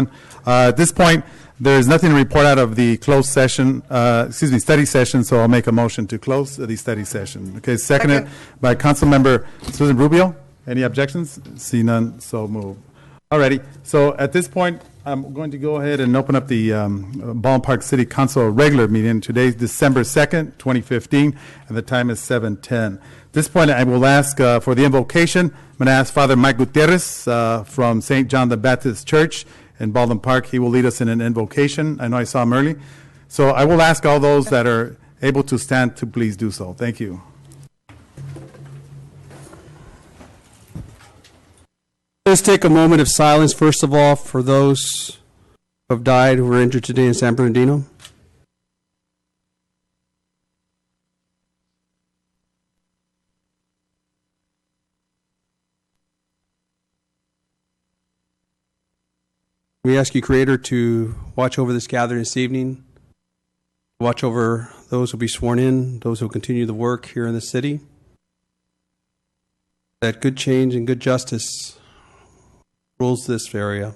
Baldwin. At this point, there is nothing to report out of the closed session, study session, so I'll make a motion to close the study session. Okay, seconded by Councilmember Susan Rubio. Any objections? See none, so move. Alrighty, so at this point, I'm going to go ahead and open up the Baldwin Park City Council regular meeting. Today's December 2nd, 2015, and the time is 7:10. At this point, I will ask for the invocation. I'm going to ask Father Mike Gutierrez from St. John the Baptist Church in Baldwin Park. He will lead us in an invocation. I know I saw him early. So I will ask all those that are able to stand to please do so. Thank you. Let's take a moment of silence, first of all, for those who have died, who were injured today in San Bernardino. We ask you, Creator, to watch over this gathering this evening, watch over those who will be sworn in, those who will continue the work here in the city, that good change and good justice rules this area,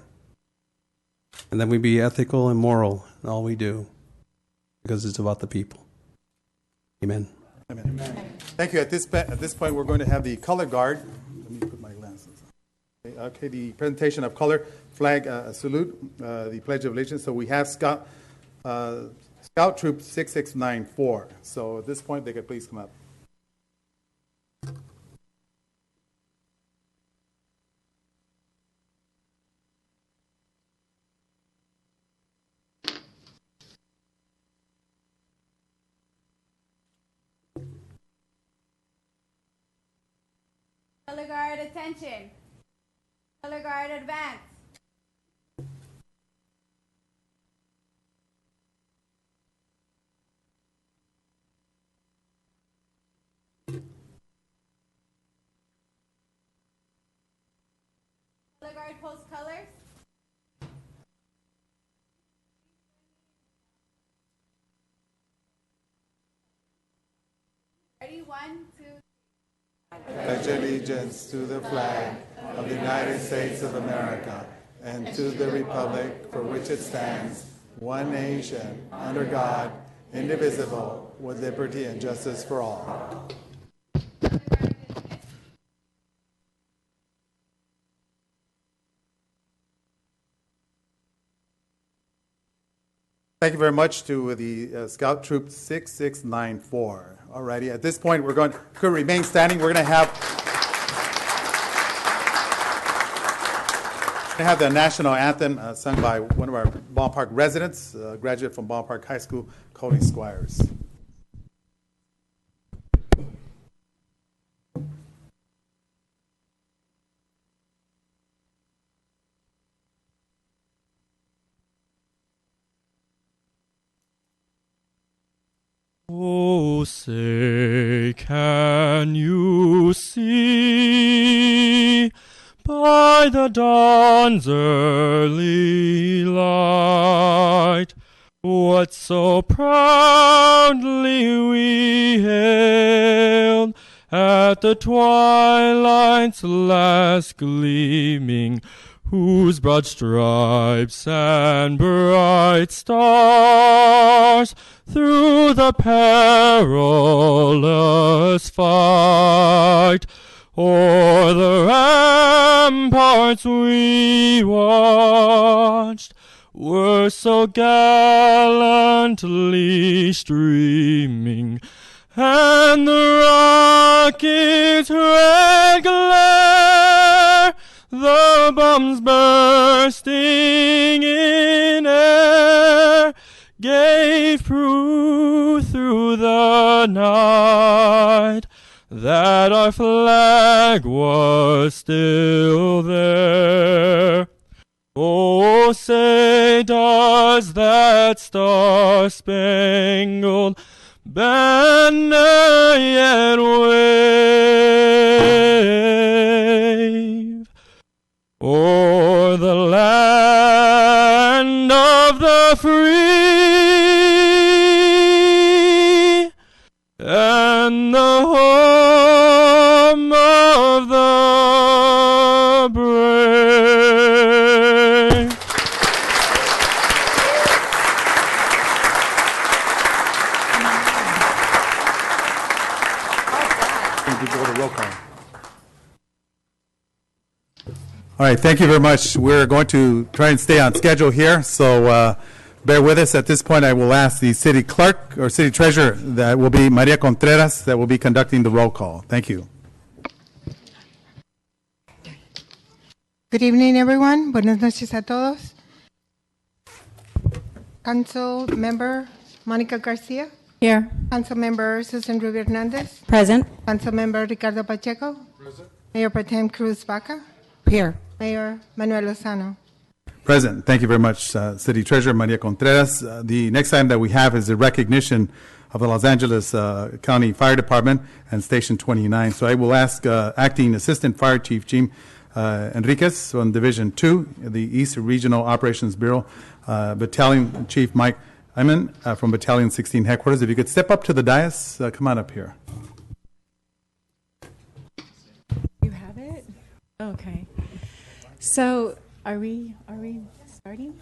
and that we be ethical and moral in all we do, because it's about the people. Amen. Amen. Amen. Thank you. At this point, we're going to have the color guard. Let me put my glasses on. Okay, the presentation of color flag salute, the Pledge of Allegiance. So we have Scout Troop 6694. So at this point, they could please come up. Color guard, attention. Color guard, advance. Color guard, post colors. Ready, 1, 2. Pledge allegiance to the flag of the United States of America and to the republic for which it stands, one nation, under God, indivisible, with liberty and justice for all. Thank you very much to the Scout Troop 6694. Alrighty, at this point, we're going to remain standing. We're going to have the national anthem sung by one of our Baldwin Park residents, a graduate from Baldwin Park High School, Cody Squires. Oh, say, can you see by the dawn's early light what so proudly we hailed at the twilight's last gleaming, whose broad stripes and bright stars through the perilous fight o'er the ramparts we watched were so gallantly streaming, and the rocket's red glare, the bombs bursting in air, gave proof through the night that our flag was still there. Oh, say, does that star-spangled banner yet wave o'er the land of the free and the home of the brave? All right, thank you very much. We're going to try and stay on schedule here, so bear with us. At this point, I will ask the city clerk or city treasurer, that will be Maria Contreras, that will be conducting the roll call. Thank you. Good evening, everyone. Buenas noches a todos. Council Member Monica Garcia. Here. Council Member Susan Rubio Hernandez. Present. Council Member Ricardo Pacheco. Present. Mayor Pro Tem Cruz Baca. Here. Mayor Manuel Lozano. Present. Thank you very much, City Treasurer Maria Contreras. The next item that we have is the recognition of the Los Angeles County Fire Department and Station 29. So I will ask Acting Assistant Fire Chief Jim Enriquez from Division 2, the East Regional Operations Bureau, Battalion Chief Mike Iman from Battalion 16 Headquarters. If you could step up to the dais, come on up here. You have it? Okay. So are we starting?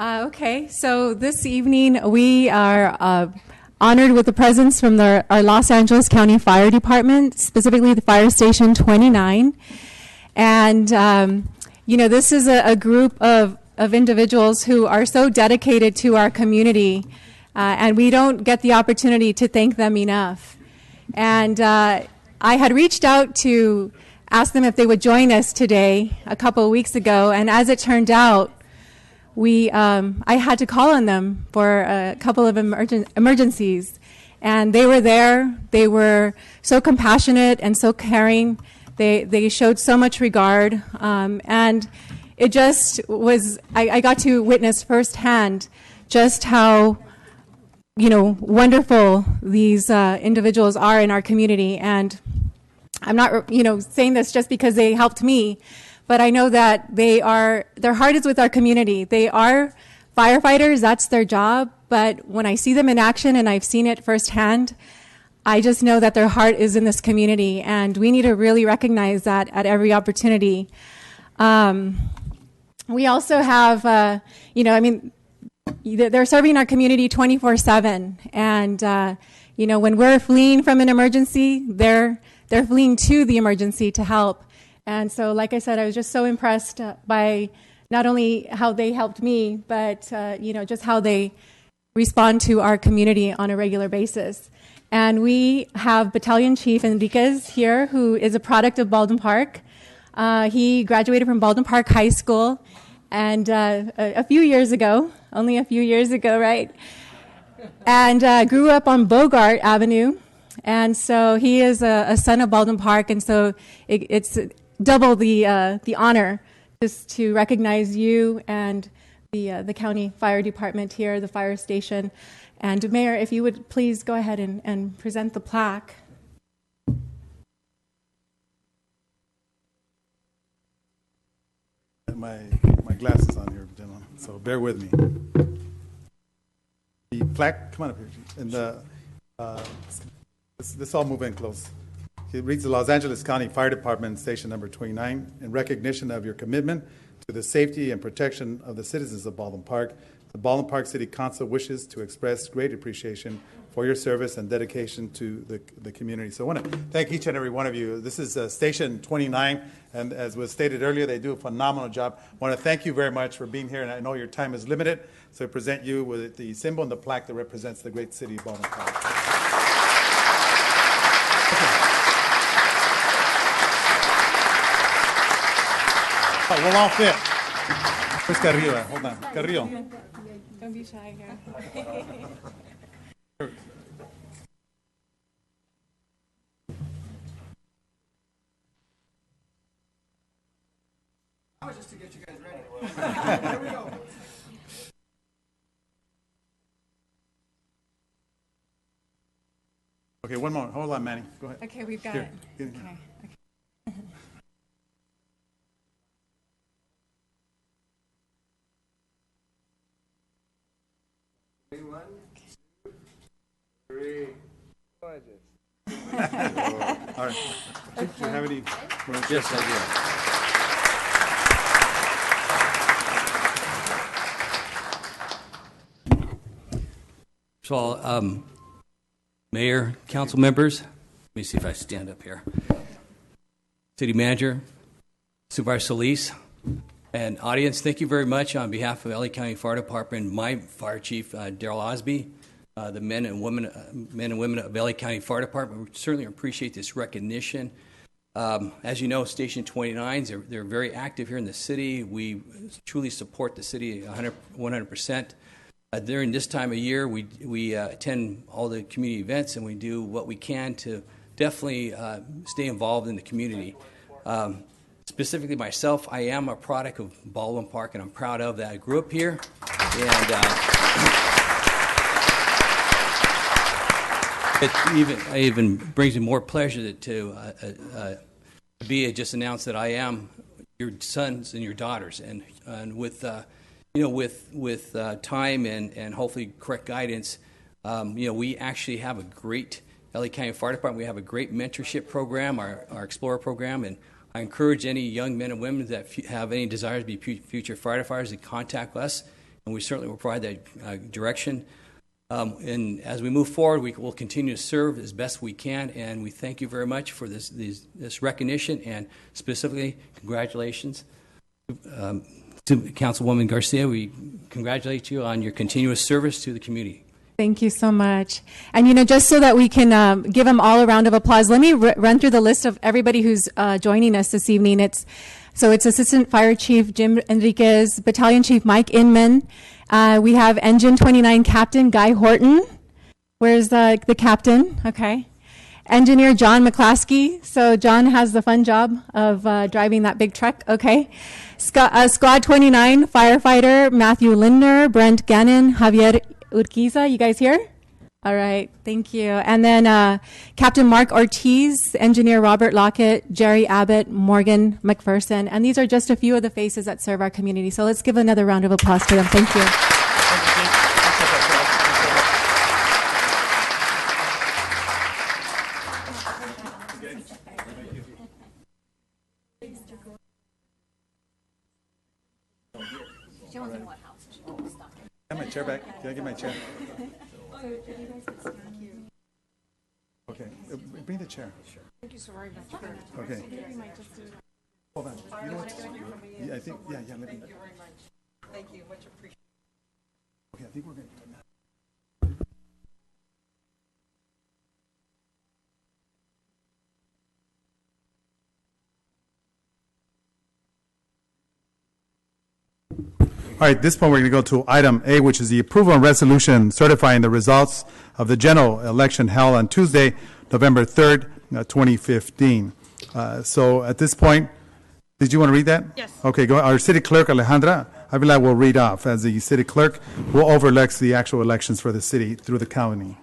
Okay. So this evening we are honored with the presence from our Los Angeles County Fire Department, specifically the Fire Station 29. And, this is a group of individuals who are so dedicated to our community, and we don't get the opportunity to thank them enough. And I had reached out to ask them if they would join us today a couple of weeks ago, and as it turned out, I had to call on them for a couple of emergencies, and they were there. They were so compassionate and so caring. They showed so much regard, and it just was. I got to witness firsthand just how wonderful these individuals are in our community. And I'm not saying this just because they helped me, but I know that their heart is with our community. They are firefighters, that's their job, but when I see them in action and I've seen it firsthand, I just know that their heart is in this community, and we need to really recognize that at every opportunity. We also have, they're serving our community 24/7, and when we're fleeing from an emergency, they're fleeing to the emergency to help. And so, like I said, I was just so impressed by not only how they helped me, but just how they respond to our community on a regular basis. And we have Battalion Chief Enriquez here, who is a product of Baldwin Park. He graduated from Baldwin Park High School, and a few years ago, only a few years ago, right? And grew up on Bogart Avenue. And so he is a son of Baldwin Park, and so it's double the honor just to recognize you and the county fire department here, the fire station. And Mayor, if you would please go ahead and present the plaque. My glasses on here, gentlemen, so bear with me. The plaque, come on up here, and let's all move in close. It reads the Los Angeles County Fire Department, Station number 29, in recognition of your commitment to the safety and protection of the citizens of Baldwin Park. The Baldwin Park City Council wishes to express great appreciation for your service and dedication to the community. So I want to thank each and every one of you. This is Station 29, and as was stated earlier, they do a phenomenal job. I want to thank you very much for being here, and I know your time is limited, so I present you with the symbol and the plaque that represents the great city of Baldwin Park. We'll all fit. Where's Carrillo? Hold on. Carrillo. Don't be shy here. Just to get you guys ready. Here we go. Okay, one more. Hold on, Manny. Go ahead. Okay, we've got Here. it. Get in here. Okay. One, two, three. All right. Do you have any? Yes, I do. So, Mayor, council members, let me see if I stand up here. City Manager, Supervisor Solis, and audience, thank you very much on behalf of LA County Fire Department, my fire chief, Daryl Osby, the men and women of LA County Fire Department. We certainly appreciate this recognition. As you know, Station 29s, they're very active here in the city. We truly support the city 100%. During this time of year, we attend all the community events, and we do what we can to definitely stay involved in the community. Specifically myself, I am a product of Baldwin Park, and I'm proud of that. I grew up here, and it even brings me more pleasure to be just announced that I am your sons and your daughters, and with with time and hopefully correct guidance, we actually have a great LA County Fire Department. We have a great mentorship program, our Explorer program, and I encourage any young men and women that have any desire to be future firefighters to contact us, and we certainly will provide that direction. And as we move forward, we will continue to serve as best we can, and we thank you very much for this recognition, and specifically, congratulations to Councilwoman Garcia. We congratulate you on your continuous service to the community. Thank you so much. And, just so that we can give them all a round of applause, let me run through the list of everybody who's joining us this evening. It's Assistant Fire Chief Jim Enriquez, Battalion Chief Mike Inman. We have Engine 29 Captain Guy Horton. Where's the captain? Okay. Engineer John McClaskey. So John has the fun job of driving that big truck. Okay. Squad 29 Firefighter Matthew Lindner, Brent Gannon, Javier Urquiza, you guys here? All right, thank you. And then Captain Mark Ortiz, Engineer Robert Lockett, Jerry Abbott, Morgan McPherson. And these are just a few of the faces that serve our community. So let's give another round of applause to them. Thank you. Get my chair back. Can I get my chair? Okay, bring the chair. Thank you so very much. Okay. Hold on. You know what? Yeah, I think. Yeah. Let me. Thank you very much. Thank you. Much appreciated. Okay, I think we're good. All right, at this point, we're going to go to item A, which is the approval and resolution certifying the results of the general election held on Tuesday, November 3rd, 2015. So at this point, did you want to read that? Yes. Okay, go. Our city clerk, Alejandra Avila, will read off as the city clerk will overlook the actual elections for the city through the county.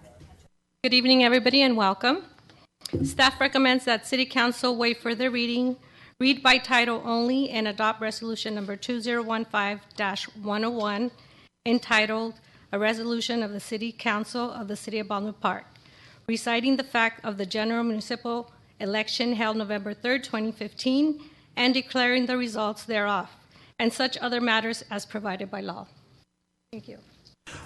Good evening, everybody, and welcome. Staff recommends that City Council waive further reading, read by title only, and adopt resolution number 2015-101, entitled A Resolution of the City Council of the City of Baldwin Park, reciting the fact of the general municipal election held November 3rd, 2015, and declaring the results thereof, and such other matters as provided by law. Thank you.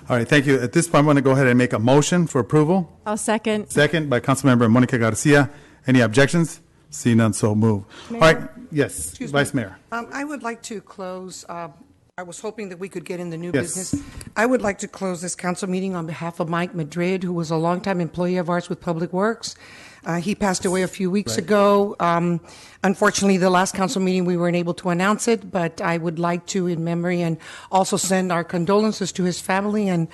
All right, thank you. At this point, I'm going to go ahead and make a motion for approval. I'll second. Second by Councilmember Monica Garcia. Any objections? See none, so move. Mayor? All right, yes, Excuse Vice me. Mayor. I would like to close, I was hoping that we could get in the new Yes. business. I would like to close this council meeting on behalf of Mike Madrid, who was a longtime employee of ours with Public Works. He passed away a few weeks ago. Unfortunately, the last council meeting, we weren't able to announce it, but I would like to, in memory, and also send our condolences to his family and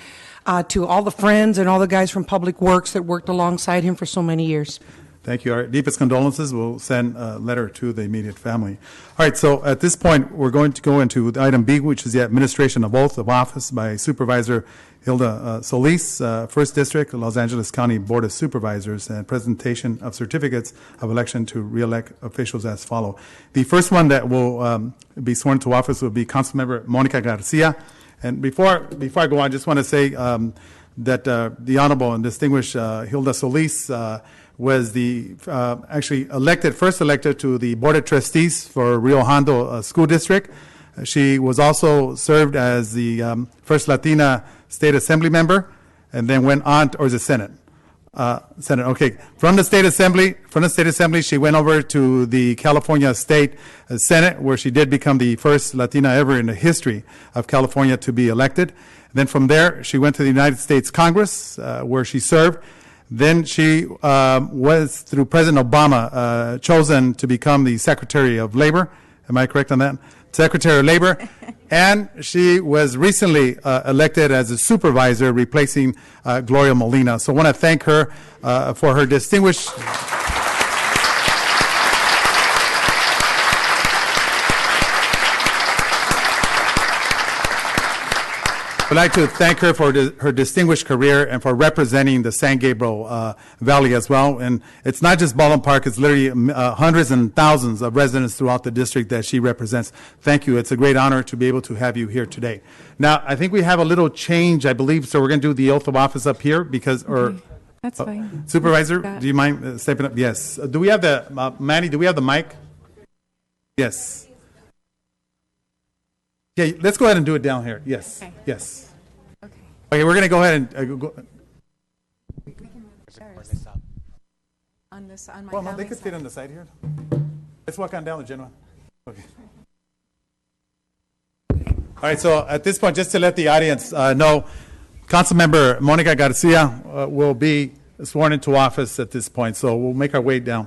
to all the friends and all the guys from Public Works that worked alongside him for so many years. Thank you. Our deepest condolences. We'll send a letter to the immediate family. All right, so at this point, we're going to go into item B, which is the administration of oath of office by Supervisor Hilda Solis, 1st District, Los Angeles County Board of Supervisors, and presentation of certificates of election to re-elect officials as follow. The first one that will be sworn to office will be Councilmember Monica Garcia. And before I go on, I just want to say that the Honorable and Distinguished Hilda Solis was the actually first elected to the Board of Trustees for Rio Hondo School District. She was also served as the first Latina State Assembly member, and then went on, or the Senate, Senate. Okay. From the state assembly, she went over to the California State Senate, where she did become the first Latina ever in the history of California to be elected. Then from there, she went to the United States Congress, where she served. Then she was, through President Obama, chosen to become the Secretary of Labor. Am I correct on that? Secretary of Labor. And she was recently elected as a supervisor, replacing Gloria Molina. So I want to thank her for her distinguished... I'd like to thank her for her distinguished career and for representing the San Gabriel Valley as well. And it's not just Baldwin Park, it's literally hundreds and thousands of residents throughout the district that she represents. Thank you. It's a great honor to be able to have you here today. Now, I think we have a little change, I believe, so we're going to do the oath of office up here because, or... That's fine. Supervisor, do you mind stepping up? Yes. Do we have the, Manny, do we have the mic? Yes. Yeah, let's go ahead and do it down here. Yes. Okay. Yes. Okay, we're going to go ahead and go. On my Well, no, they family's could sit on the side here. Let's walk on down the gentleman. Okay. All right, so at this point, just to let the audience know, Councilmember Monica Garcia will be sworn into office at this point, so we'll make our way down.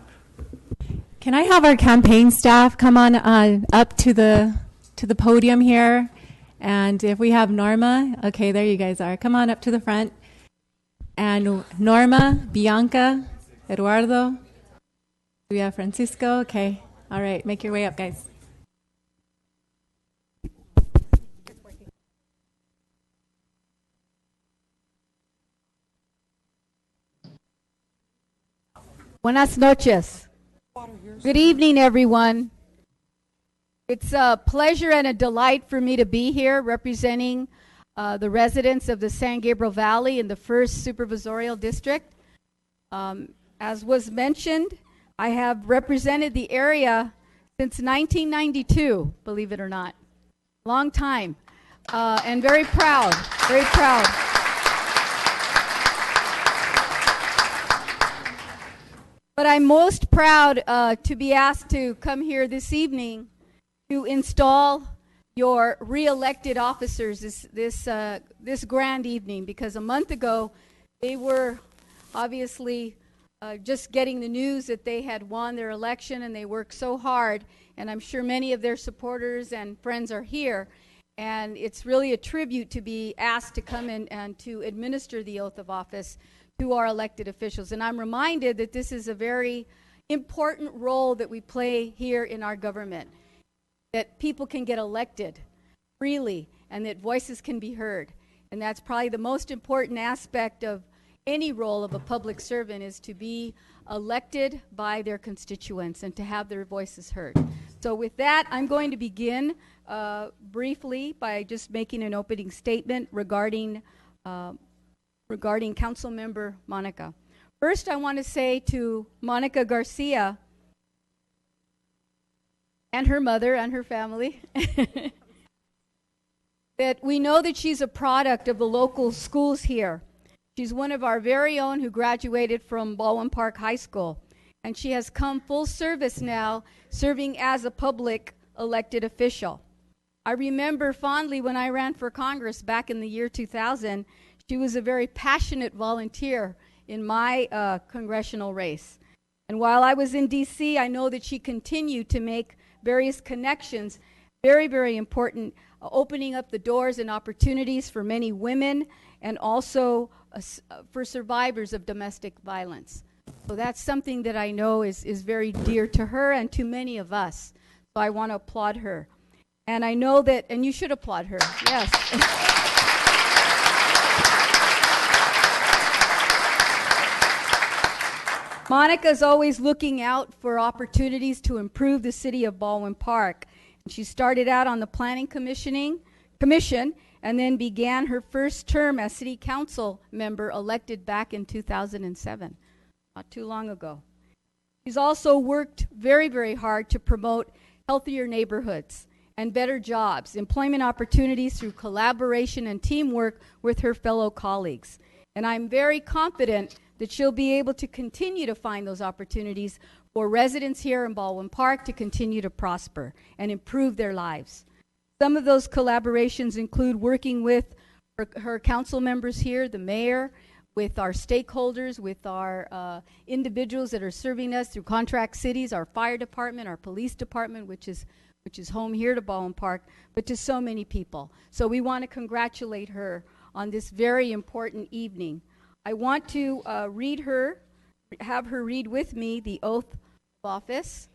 Can I have our campaign staff come on up to the podium here? And if we have Norma, okay, there you guys are. Come on up to the front. And Norma, Bianca, Eduardo, we have Francisco. Okay, all right, make your way up, guys. Buenas noches. Good evening, everyone. It's a pleasure and a delight for me to be here representing the residents of the San Gabriel Valley in the 1st Supervisorial District. As was mentioned, I have represented the area since 1992, believe it or not. Long time. And very proud, very proud. But I'm most proud to be asked to come here this evening to install your re-elected officers this grand evening, because a month ago they were obviously just getting the news that they had won their election, and they worked so hard, and I'm sure many of their supporters and friends are here, and it's really a tribute to be asked to come in and to administer the oath of office to our elected officials. And I'm reminded that this is a very important role that we play here in our government, that people can get elected freely and that voices can be heard. And that's probably the most important aspect of any role of a public servant, is to be elected by their constituents and to have their voices heard. So with that, I'm going to begin briefly by just making an opening statement regarding Council Member Monica. First, I want to say to Monica Garcia and her mother and her family that we know that she's a product of the local schools here. She's one of our very own who graduated from Baldwin Park High School, and she has come full service now, serving as a public elected official. I remember fondly when I ran for Congress back in the year 2000, she was a very passionate volunteer in my congressional race. And while I was in D.C., I know that she continued to make various connections, very, very important, opening up the doors and opportunities for many women and also for survivors of domestic violence. So that's something that I know is very dear to her and to many of us. So I want to applaud her. And I know that, and you should applaud her, yes. Monica's always looking out for opportunities to improve the city of Baldwin Park. She started out on the Planning Commission and then began her first term as city council member, elected back in 2007, not too long ago. She's also worked very, very hard to promote healthier neighborhoods and better jobs, employment opportunities through collaboration and teamwork with her fellow colleagues. And I'm very confident that she'll be able to continue to find those opportunities for residents here in Baldwin Park to continue to prosper and improve their lives. Some of those collaborations include working with her council members here, the mayor, with our stakeholders, with our individuals that are serving us through contract cities, our fire department, our police department, which is home here to Baldwin Park, but to so many people. So we want to congratulate her on this very important evening. I want to have her read with me the oath of office.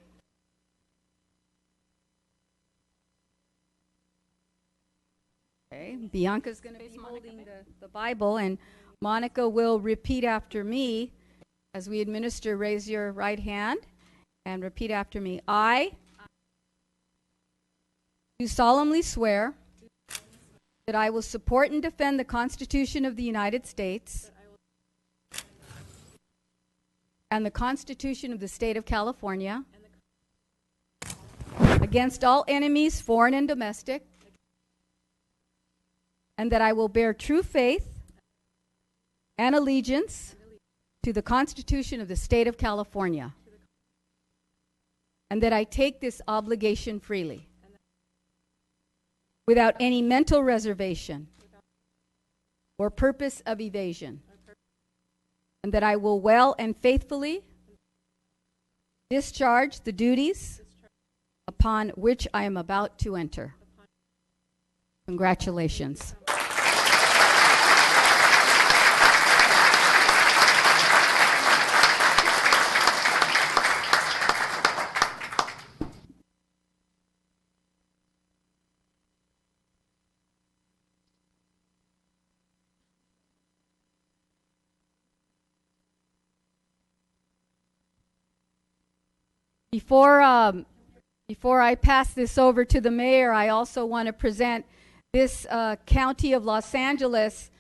Okay, Bianca's going to be holding the Bible, and Monica will repeat after me as we administer. Raise your right hand and repeat after me. I do solemnly swear that I will support and defend the Constitution of the United States and the Constitution of the State of California against all enemies, foreign and domestic, and that I will bear true faith and allegiance to the Constitution of the State of California, and that I take this obligation freely, without any mental reservation or purpose of evasion, and that I will well and faithfully discharge the duties upon which I am about to enter. Congratulations. Before I pass this over to the mayor, I also want to present this County of Los Angeles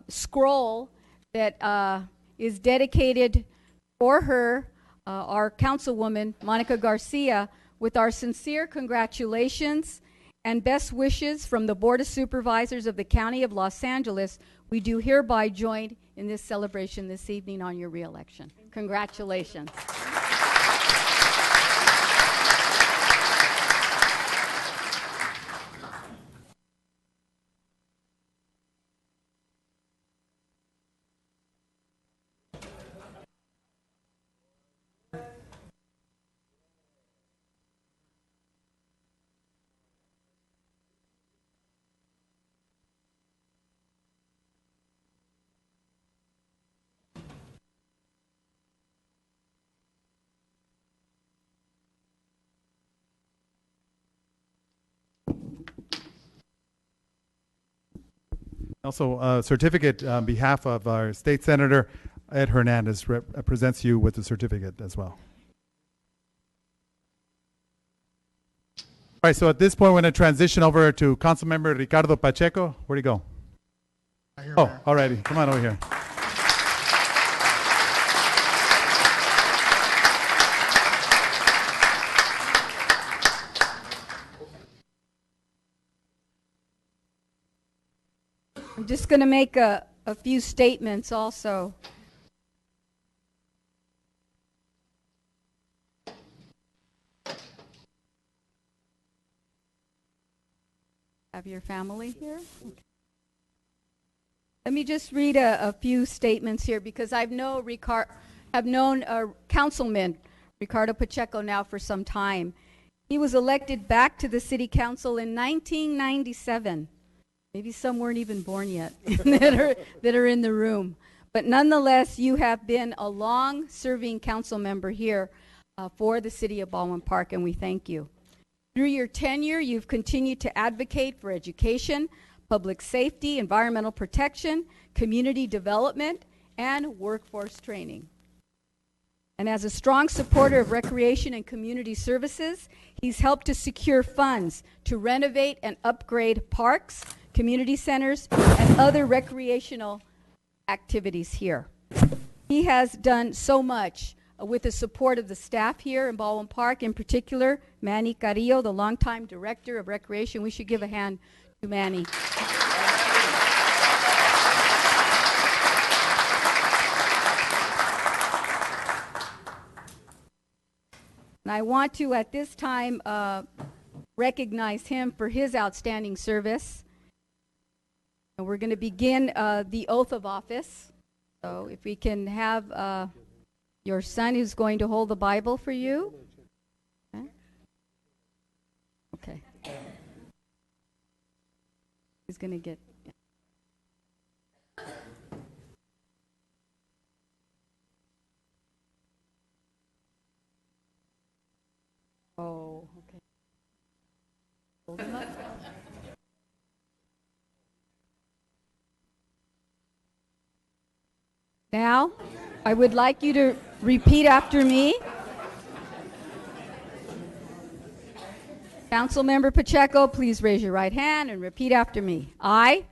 scroll that is dedicated for her, our councilwoman, Monica Garcia, with our sincere congratulations and best wishes from the Board of Supervisors of the County of Los Angeles. We do hereby join in this celebration this evening on your reelection. Congratulations. Also, a certificate on behalf of our state senator, Ed Hernandez, presents you with the certificate as well. All right, so at this point, we're going to transition over to Councilmember Ricardo Pacheco. Where'd he go? Oh, all righty. Come on over here. I'm just going to make a few statements also. Have your family here? Okay. Let me just read a few statements here because I've known Councilman Ricardo Pacheco now for some time. He was elected back to the City Council in 1997. Maybe some weren't even born yet that are in the room. But nonetheless, you have been a long-serving council member here for the City of Baldwin Park, and we thank you. Through your tenure, you've continued to advocate for education, public safety, environmental protection, community development, and workforce training. And as a strong supporter of recreation and community services, he's helped to secure funds to renovate and upgrade parks, community centers, and other recreational activities here. He has done so much with the support of the staff here in Baldwin Park, in particular, Manny Carrillo, the longtime Director of Recreation. We should give a hand to Manny. And I want to, at this time, recognize him for his outstanding service. And we're going to begin the oath of office. So if we can have your son who's going to hold the Bible for you. Okay. He's going to get... Oh, okay. Hold him up. Now, I would like you to repeat after me. Councilmember Pacheco, please raise your right hand and repeat after me. I,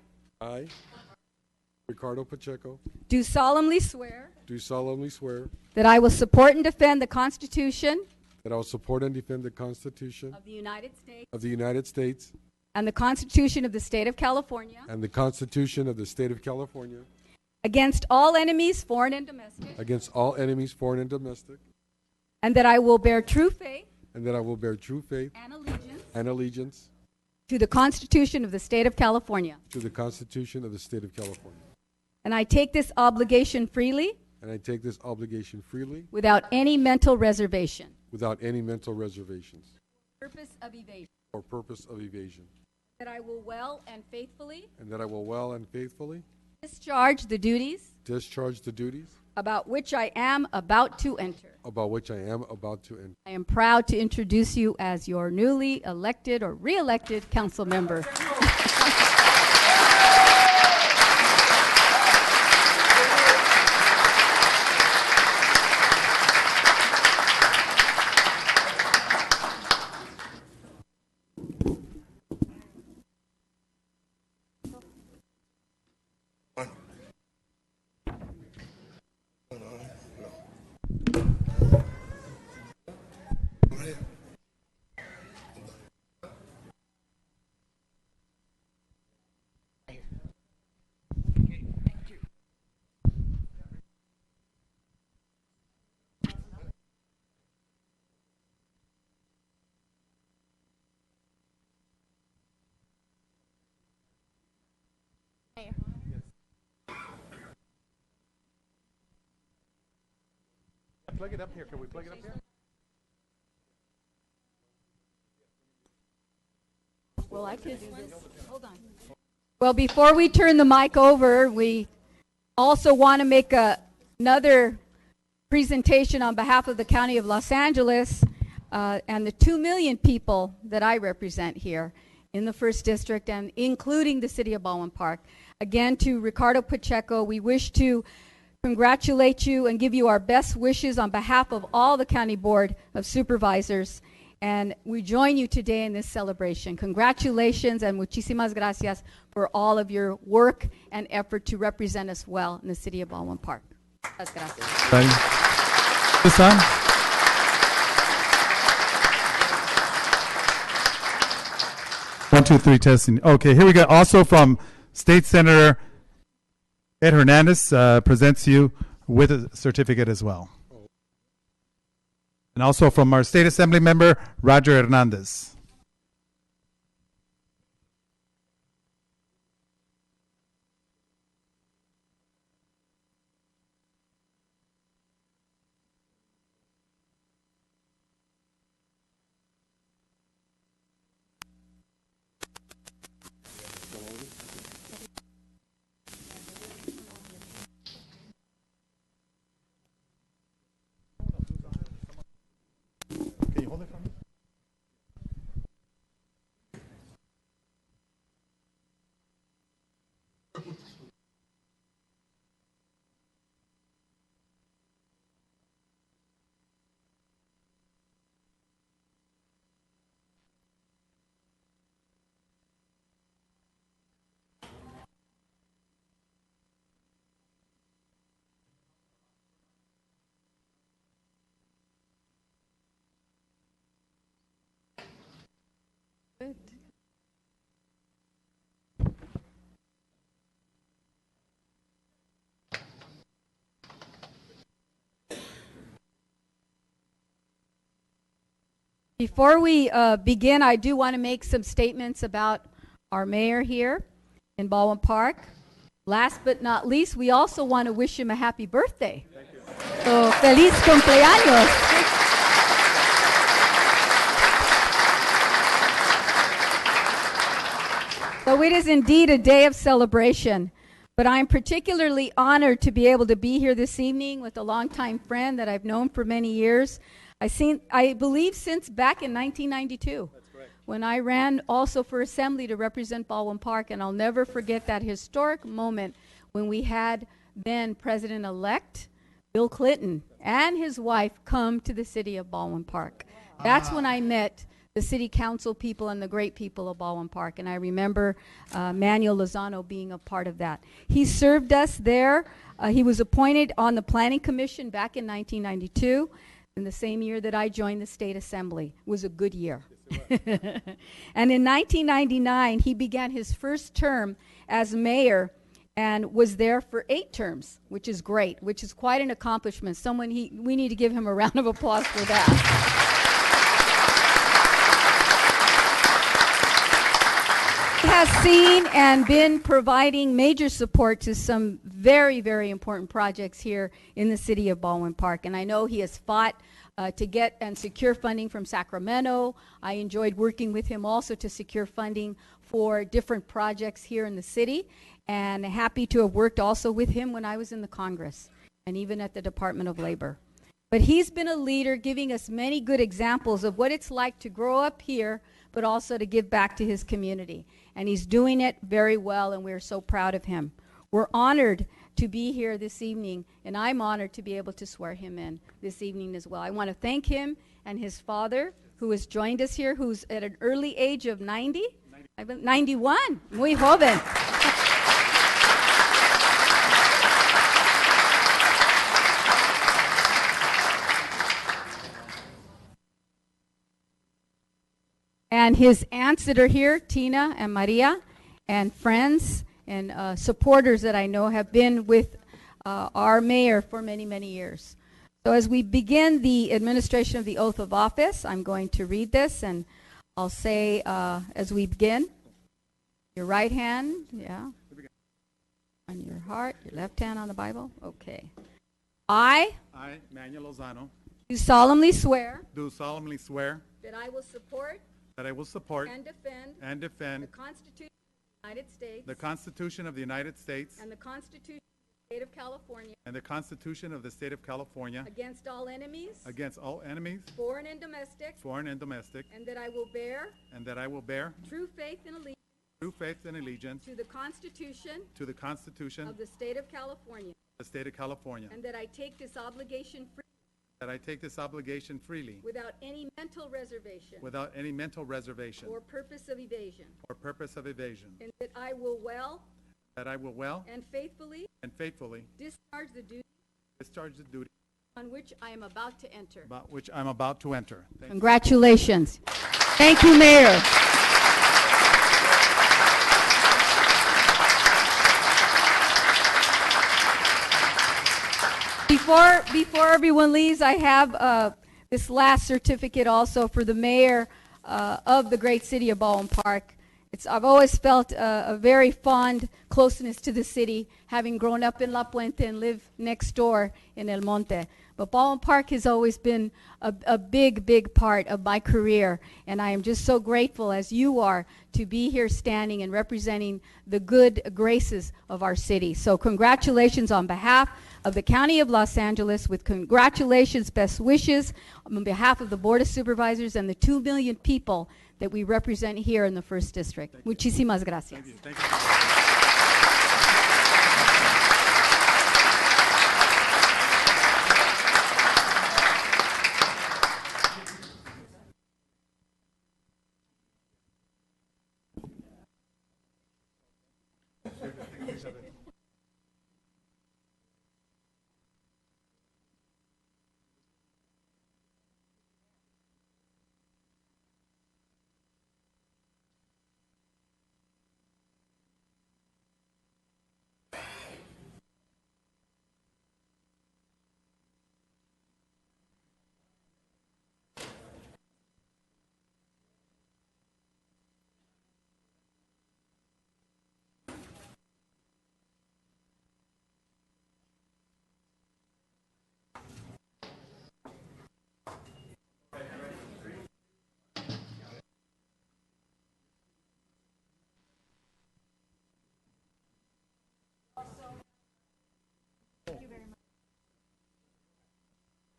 Ricardo Pacheco, do solemnly swear do solemnly swear that I will support and defend the Constitution that I will support and defend the Constitution of the United States of the United States and the Constitution of the State of California and the Constitution of the State of California against all enemies, foreign and domestic, against all enemies, foreign and domestic, and that I will bear true faith and that I will bear true faith and allegiance to the Constitution of the State of California. to the Constitution of the State of California. And I take this obligation freely And I take this obligation freely without any mental reservation without any mental reservations purpose of evasion. or purpose of evasion, That I will well and faithfully and that I will well and faithfully discharge the duties discharge the duties about which I am about to enter. about which I am about to enter. I am proud to introduce you as your newly elected or re-elected council member. Plug it up here. Can we plug it up here? Well, I could do this. Hold on. Well, before we turn the mic over, we also want to make another presentation on behalf of the County of Los Angeles and the 2 million people that I represent here in the 1st District and including the City of Baldwin Park. Again, to Ricardo Pacheco, we wish to congratulate you and give you our best wishes on behalf of all the County Board of Supervisors. And we join you today in this celebration. Congratulations and muchísimas gracias for all of your work and effort to represent us well in the City of Baldwin Park. Muchas gracias. Ready? This on? 1, 2, 3, testing. Okay, here we go. Also from State Senator Ed Hernandez presents you with a certificate as well. And also from our State Assembly member, Roger Hernandez. Can you hold it for me? Good. Before we begin, I do want to make some statements about our mayor here in Baldwin Park. Last but not least, we also want to wish him a happy birthday. Thank you. So, feliz cumpleaños. So it is indeed a day of celebration, but I'm particularly honored to be able to be here this evening with a longtime friend that I've known for many years. I believe since back in 1992. That's correct. When I ran also for assembly to represent Baldwin Park, and I'll never forget that historic moment when we had then President-elect Bill Clinton and his wife come to the city of Baldwin Park. That's when I met the city council people and the great people of Baldwin Park, and I remember Manuel Lozano being a part of that. He served us there. He was appointed on the Planning Commission back in 1992, in the same year that I joined the State Assembly. It was a good year. And in 1999, he began his first term as mayor and was there for 8 terms, which is great, which is quite an accomplishment. We need to give him a round of applause for that. He has seen and been providing major support to some very, very important projects here in the city of Baldwin Park. And I know he has fought to get and secure funding from Sacramento. I enjoyed working with him also to secure funding for different projects here in the city. And happy to have worked also with him when I was in the Congress and even at the Department of Labor. But he's been a leader, giving us many good examples of what it's like to grow up here, but also to give back to his community. And he's doing it very well, and we're so proud of him. We're honored to be here this evening, and I'm honored to be able to swear him in this evening as well. I want to thank him and his father, who has joined us here, who's at an early age of 90? 91. Muy joven. And his aunts that are here, Tina and Maria, and friends and supporters that I know have been with our mayor for many, many years. So as we begin the administration of the oath of office, I'm going to read this, and I'll say as we begin, your right hand, on your heart, your left hand on the Bible. Okay. I, Manuel Lozano, do solemnly swear that I will support and defend the Constitution of the United States the Constitution of the United States and the Constitution of the State of California and the Constitution of the State of California against all enemies, foreign and domestic, and that I will bear true faith and allegiance to the Constitution of the State of California, and that I take this obligation freely without any mental reservation or purpose of evasion, and that I will well and faithfully discharge the duty on which I am about to enter. Thank you. Congratulations. Thank you, Mayor. Before everyone leaves, I have this last certificate also for the mayor of the great city of Baldwin Park. I've always felt a very fond closeness to the city, having grown up in La Puente and lived next door in El Monte. But Baldwin Park has always been a big, big part of my career, and I am just so grateful, as you are, to be here standing and representing the good graces of our city. So congratulations on behalf of the County of Los Angeles, with congratulations, best wishes on behalf of the Board of Supervisors and the 2 million people that we represent here in the 1st District. Muchísimas gracias. Thank you.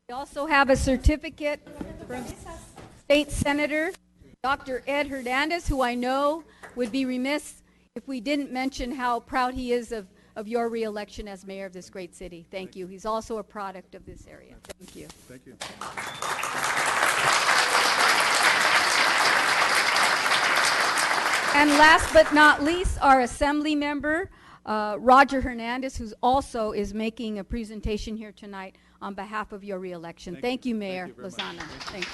We also have a certificate from State Senator Dr. Ed Hernandez, who I know would be remiss if we didn't mention how proud he is of your reelection as mayor of this great city. Thank you. He's also a product of this area. Thank you. Thank you. And last but not least, our Assembly member, Roger Hernandez, who also is making a presentation here tonight on behalf of your reelection. Thank you, Mayor Lozano. Thank you.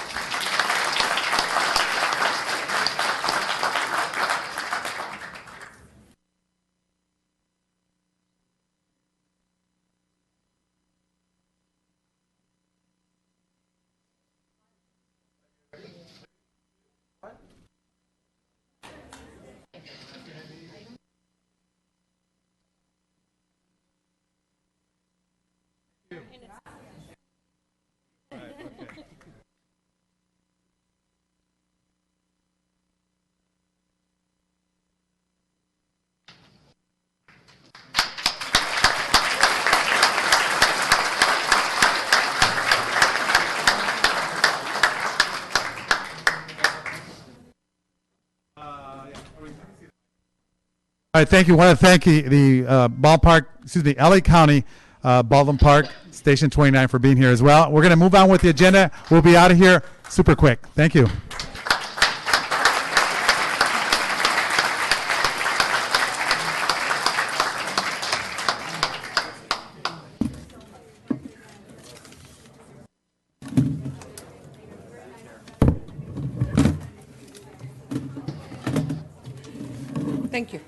All right, thank you. I want to thank the LA County Baldwin Park Station 29 for being here as well. We're going to move on with the agenda. We'll be out of here super quick. Thank you. Thank you.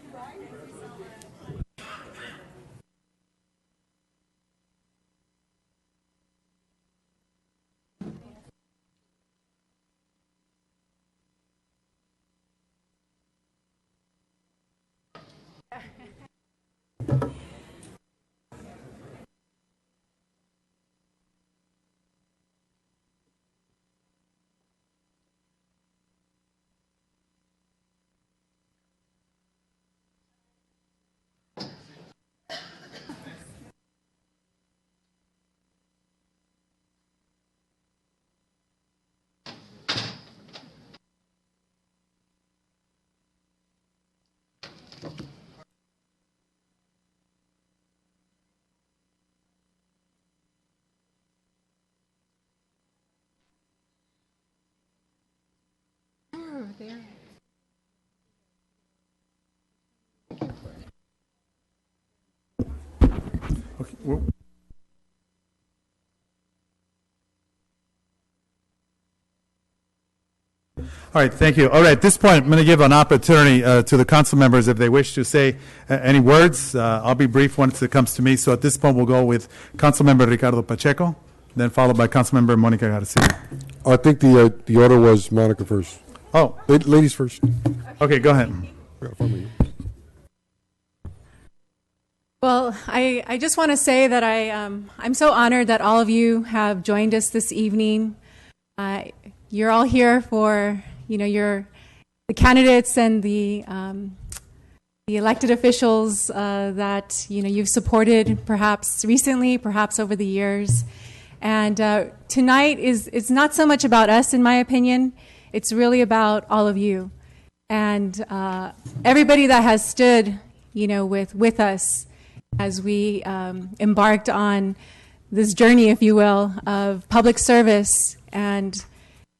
There. Okay, well, all right, thank you. All right, at this point, I'm going to give an opportunity to the council members if they wish to say any words. I'll be brief once it comes to me. So at this point, we'll go with Councilmember Ricardo Pacheco, then followed by Councilmember Monica Garcia. I think the order was Monica first. Oh, Ladies first. okay, go ahead. Well, I just want to say that I'm so honored that all of you have joined us this evening. You're all here for, the candidates and the elected officials that, you've supported perhaps recently, perhaps over the years. And tonight it's not so much about us, in my opinion. It's really about all of you. And everybody that has stood, with us as we embarked on this journey, if you will, of public service and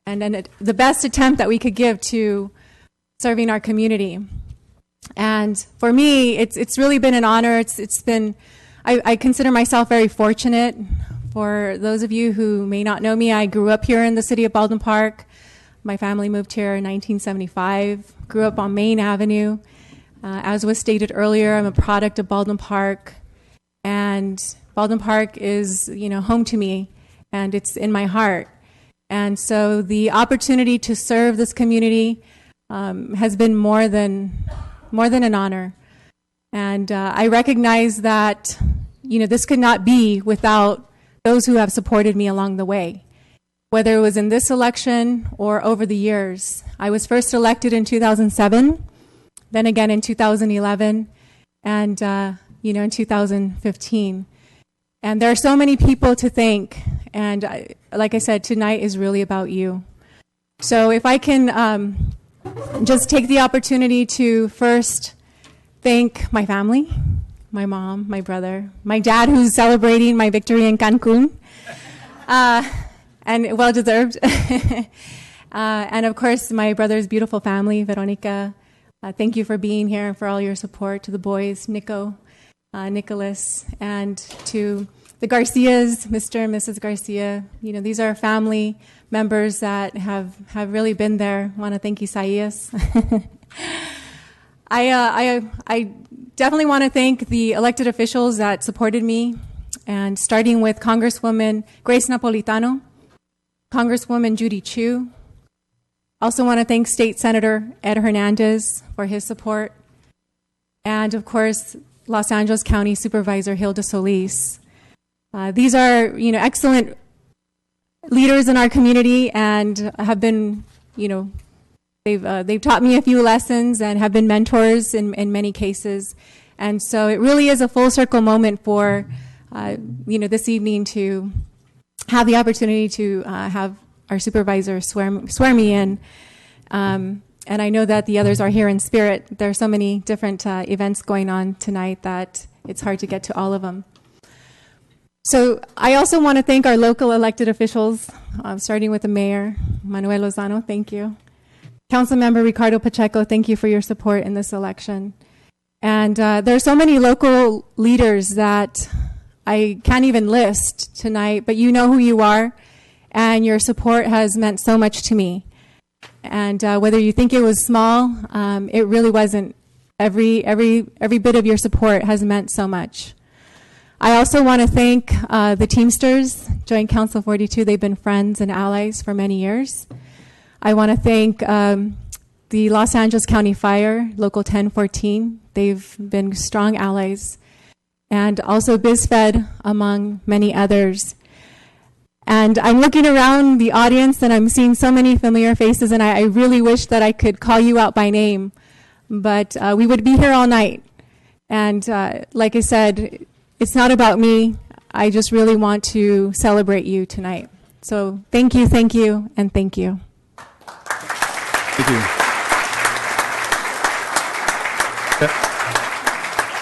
the best attempt that we could give to serving our community. And for me, it's really been an honor. It's been, I consider myself very fortunate. For those of you who may not know me, I grew up here in the city of Baldwin Park. My family moved here in 1975, grew up on Main Avenue. As was stated earlier, I'm a product of Baldwin Park. And Baldwin Park is, home to me, and it's in my heart. And so the opportunity to serve this community has been more than an honor. And I recognize that, this could not be without those who have supported me along the way, whether it was in this election or over the years. I was first elected in 2007, then again in 2011, and, in 2015. And there are so many people to thank And like I said, tonight is really about you. So if I can just take the opportunity to first thank my family, my mom, my brother, my dad who's celebrating my victory in Cancun, and well-deserved. And of course, my brother's beautiful family, Veronica. Thank you for being here and for all your support. To the boys, Nico, Nicholas, and to the Garcias, Mr. and Mrs. Garcia. You know, these are family members that have really been there. I want to thank Isaias. I definitely want to thank the elected officials that supported me, and starting with Congresswoman Grace Napolitano, Congresswoman Judy Chu. Also want to thank State Senator Ed Hernandez for his support, and of course, Los Angeles County Supervisor Hilda Solis. These are, excellent leaders in our community and have been, they've taught me a few lessons and have been mentors in many cases. And so it really is a full circle moment for, this evening to have the opportunity to have our supervisor swear me in. And I know that the others are here in spirit. There are so many different events going on tonight that it's hard to get to all of them. So I also want to thank our local elected officials, starting with the mayor, Manuel Lozano, thank you. Councilmember Ricardo Pacheco, thank you for your support in this election. And there are so many local leaders that I can't even list tonight, but you know who you are, and your support has meant so much to me. And whether you think it was small, it really wasn't. Every bit of your support has meant so much. I also want to thank the Teamsters, Joint Council 42. They've been friends and allies for many years. I want to thank the Los Angeles County Fire, Local 1014. They've been strong allies. And also BizFed, among many others. And I'm looking around the audience and I'm seeing so many familiar faces, and I really wish that I could call you out by name. But we would be here all night. And like I said, it's not about me. I just really want to celebrate you tonight. So thank you, and thank you. Thank you.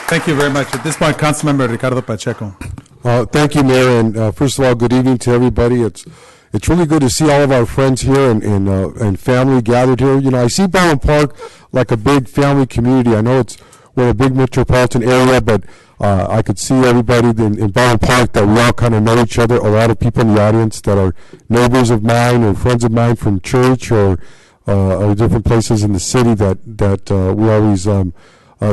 Thank you very much. At this point, Councilmember Ricardo Pacheco. Thank you, Mayor, and first of all, good evening to everybody. It's really good to see all of our friends here and family gathered here. I see Baldwin Park like a big family community. I know we're a big metropolitan area, but I could see everybody in Baldwin Park that we all kind of know each other. A lot of people in the audience that are neighbors of mine or friends of mine from church or different places in the city that we always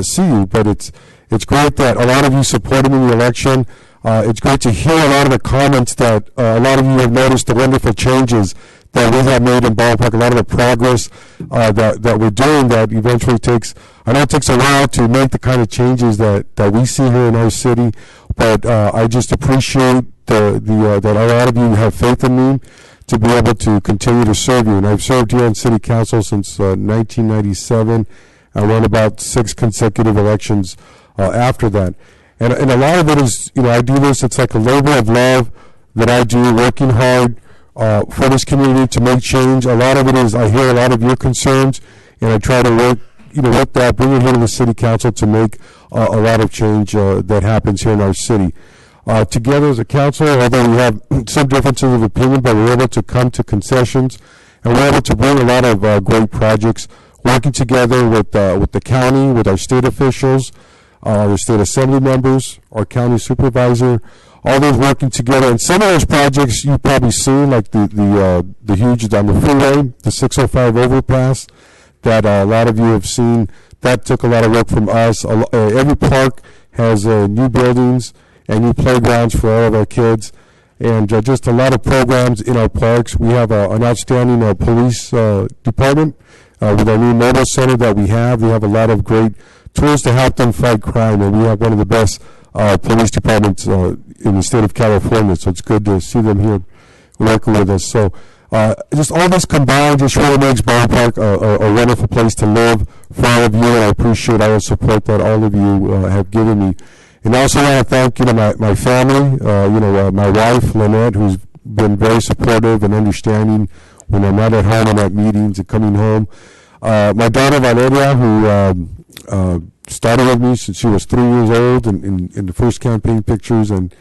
see you. But it's great that a lot of you supported me in the election. It's great to hear a lot of the comments that a lot of you have noticed the wonderful changes that we have made in Baldwin Park, a lot of the progress that we're doing that eventually I know it takes a while to make the kind of changes that we see here in our city, but I just appreciate that a lot of you have faith in me to be able to continue to serve you. And I've served here in City Council since 1997. I won about 6 consecutive elections after that. And a lot of it is, I do this, it's like a labor of love that I do, working hard for this community to make change. A lot of it is I hear a lot of your concerns, and I try to work that, bring it here to the City Council to make a lot of change that happens here in our city. Together as a council, although we have some differences of opinion, but we're able to come to concessions, and we're able to bring a lot of great projects, working together with the county, with our state officials, the state assembly members, our county supervisor, all those working together. And some of those projects you've probably seen, like the huge on the freeway, the 605 overpass, that a lot of you have seen. That took a lot of work from us. Every park has new buildings and new playgrounds for all of our kids, and just a lot of programs in our parks. We have an outstanding police department with our new mobile center that we have. We have a lot of great tools to help them fight crime, and we have one of the best police departments in the state of California, so it's good to see them here working with us. So just all this combined just really makes Baldwin Park a wonderful place to live for all of you, and I appreciate all the support that all of you have given me. And I also want to thank my family, my wife Lynette, who's been very supportive and understanding when I'm not at home, I'm at meetings and coming home. My daughter Valeria, who started with me since she was 3 years old in the first campaign pictures and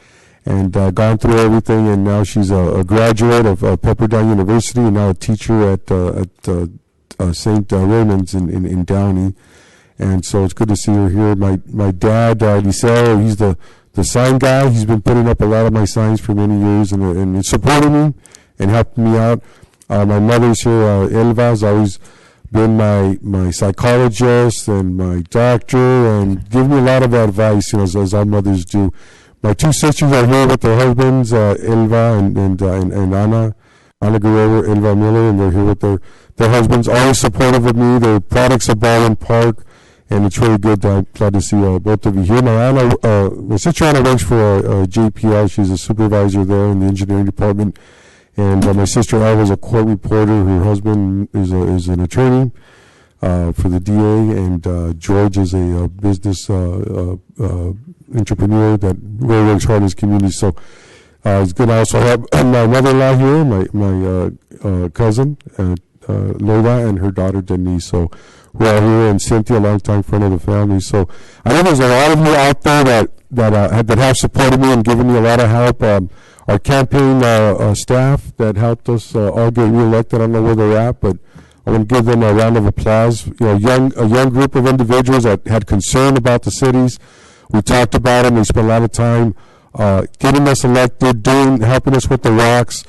gone through everything, and now she's a graduate of Pepperdine University and now a teacher at St. Raymond's in Downey. And so it's good to see her here. My dad, Liceo, he's the sign guy. He's been putting up a lot of my signs for many years and supporting me and helping me out. My mother's here, Elva, has always been my psychologist and my doctor and given me a lot of advice, as our mothers do. My two sisters are here with their husbands, Elva and Ana Guerrero, Elva Miller, and they're here with their husbands, always supportive of me. They're products of Baldwin Park, and it's really good. I'm glad to see both of you here. My sister Ana works for JPL. She's a supervisor there in the engineering department. And my sister Alva is a court reporter. Her husband is an attorney for the DA, and George is a business entrepreneur that really works hard in his community. So it's good to also have my mother-in-law here, my cousin Lola, and her daughter Denise. So we're all here, and Cynthia, a long-time friend of the family. So I know there's a lot of you out there that have supported me and given me a lot of help. Our campaign staff that helped us all get reelected, I don't know where they're at, but I want to give them a round of applause. A young group of individuals that had concern about the cities. We talked about them. We spent a lot of time getting us elected, helping us with the rocks,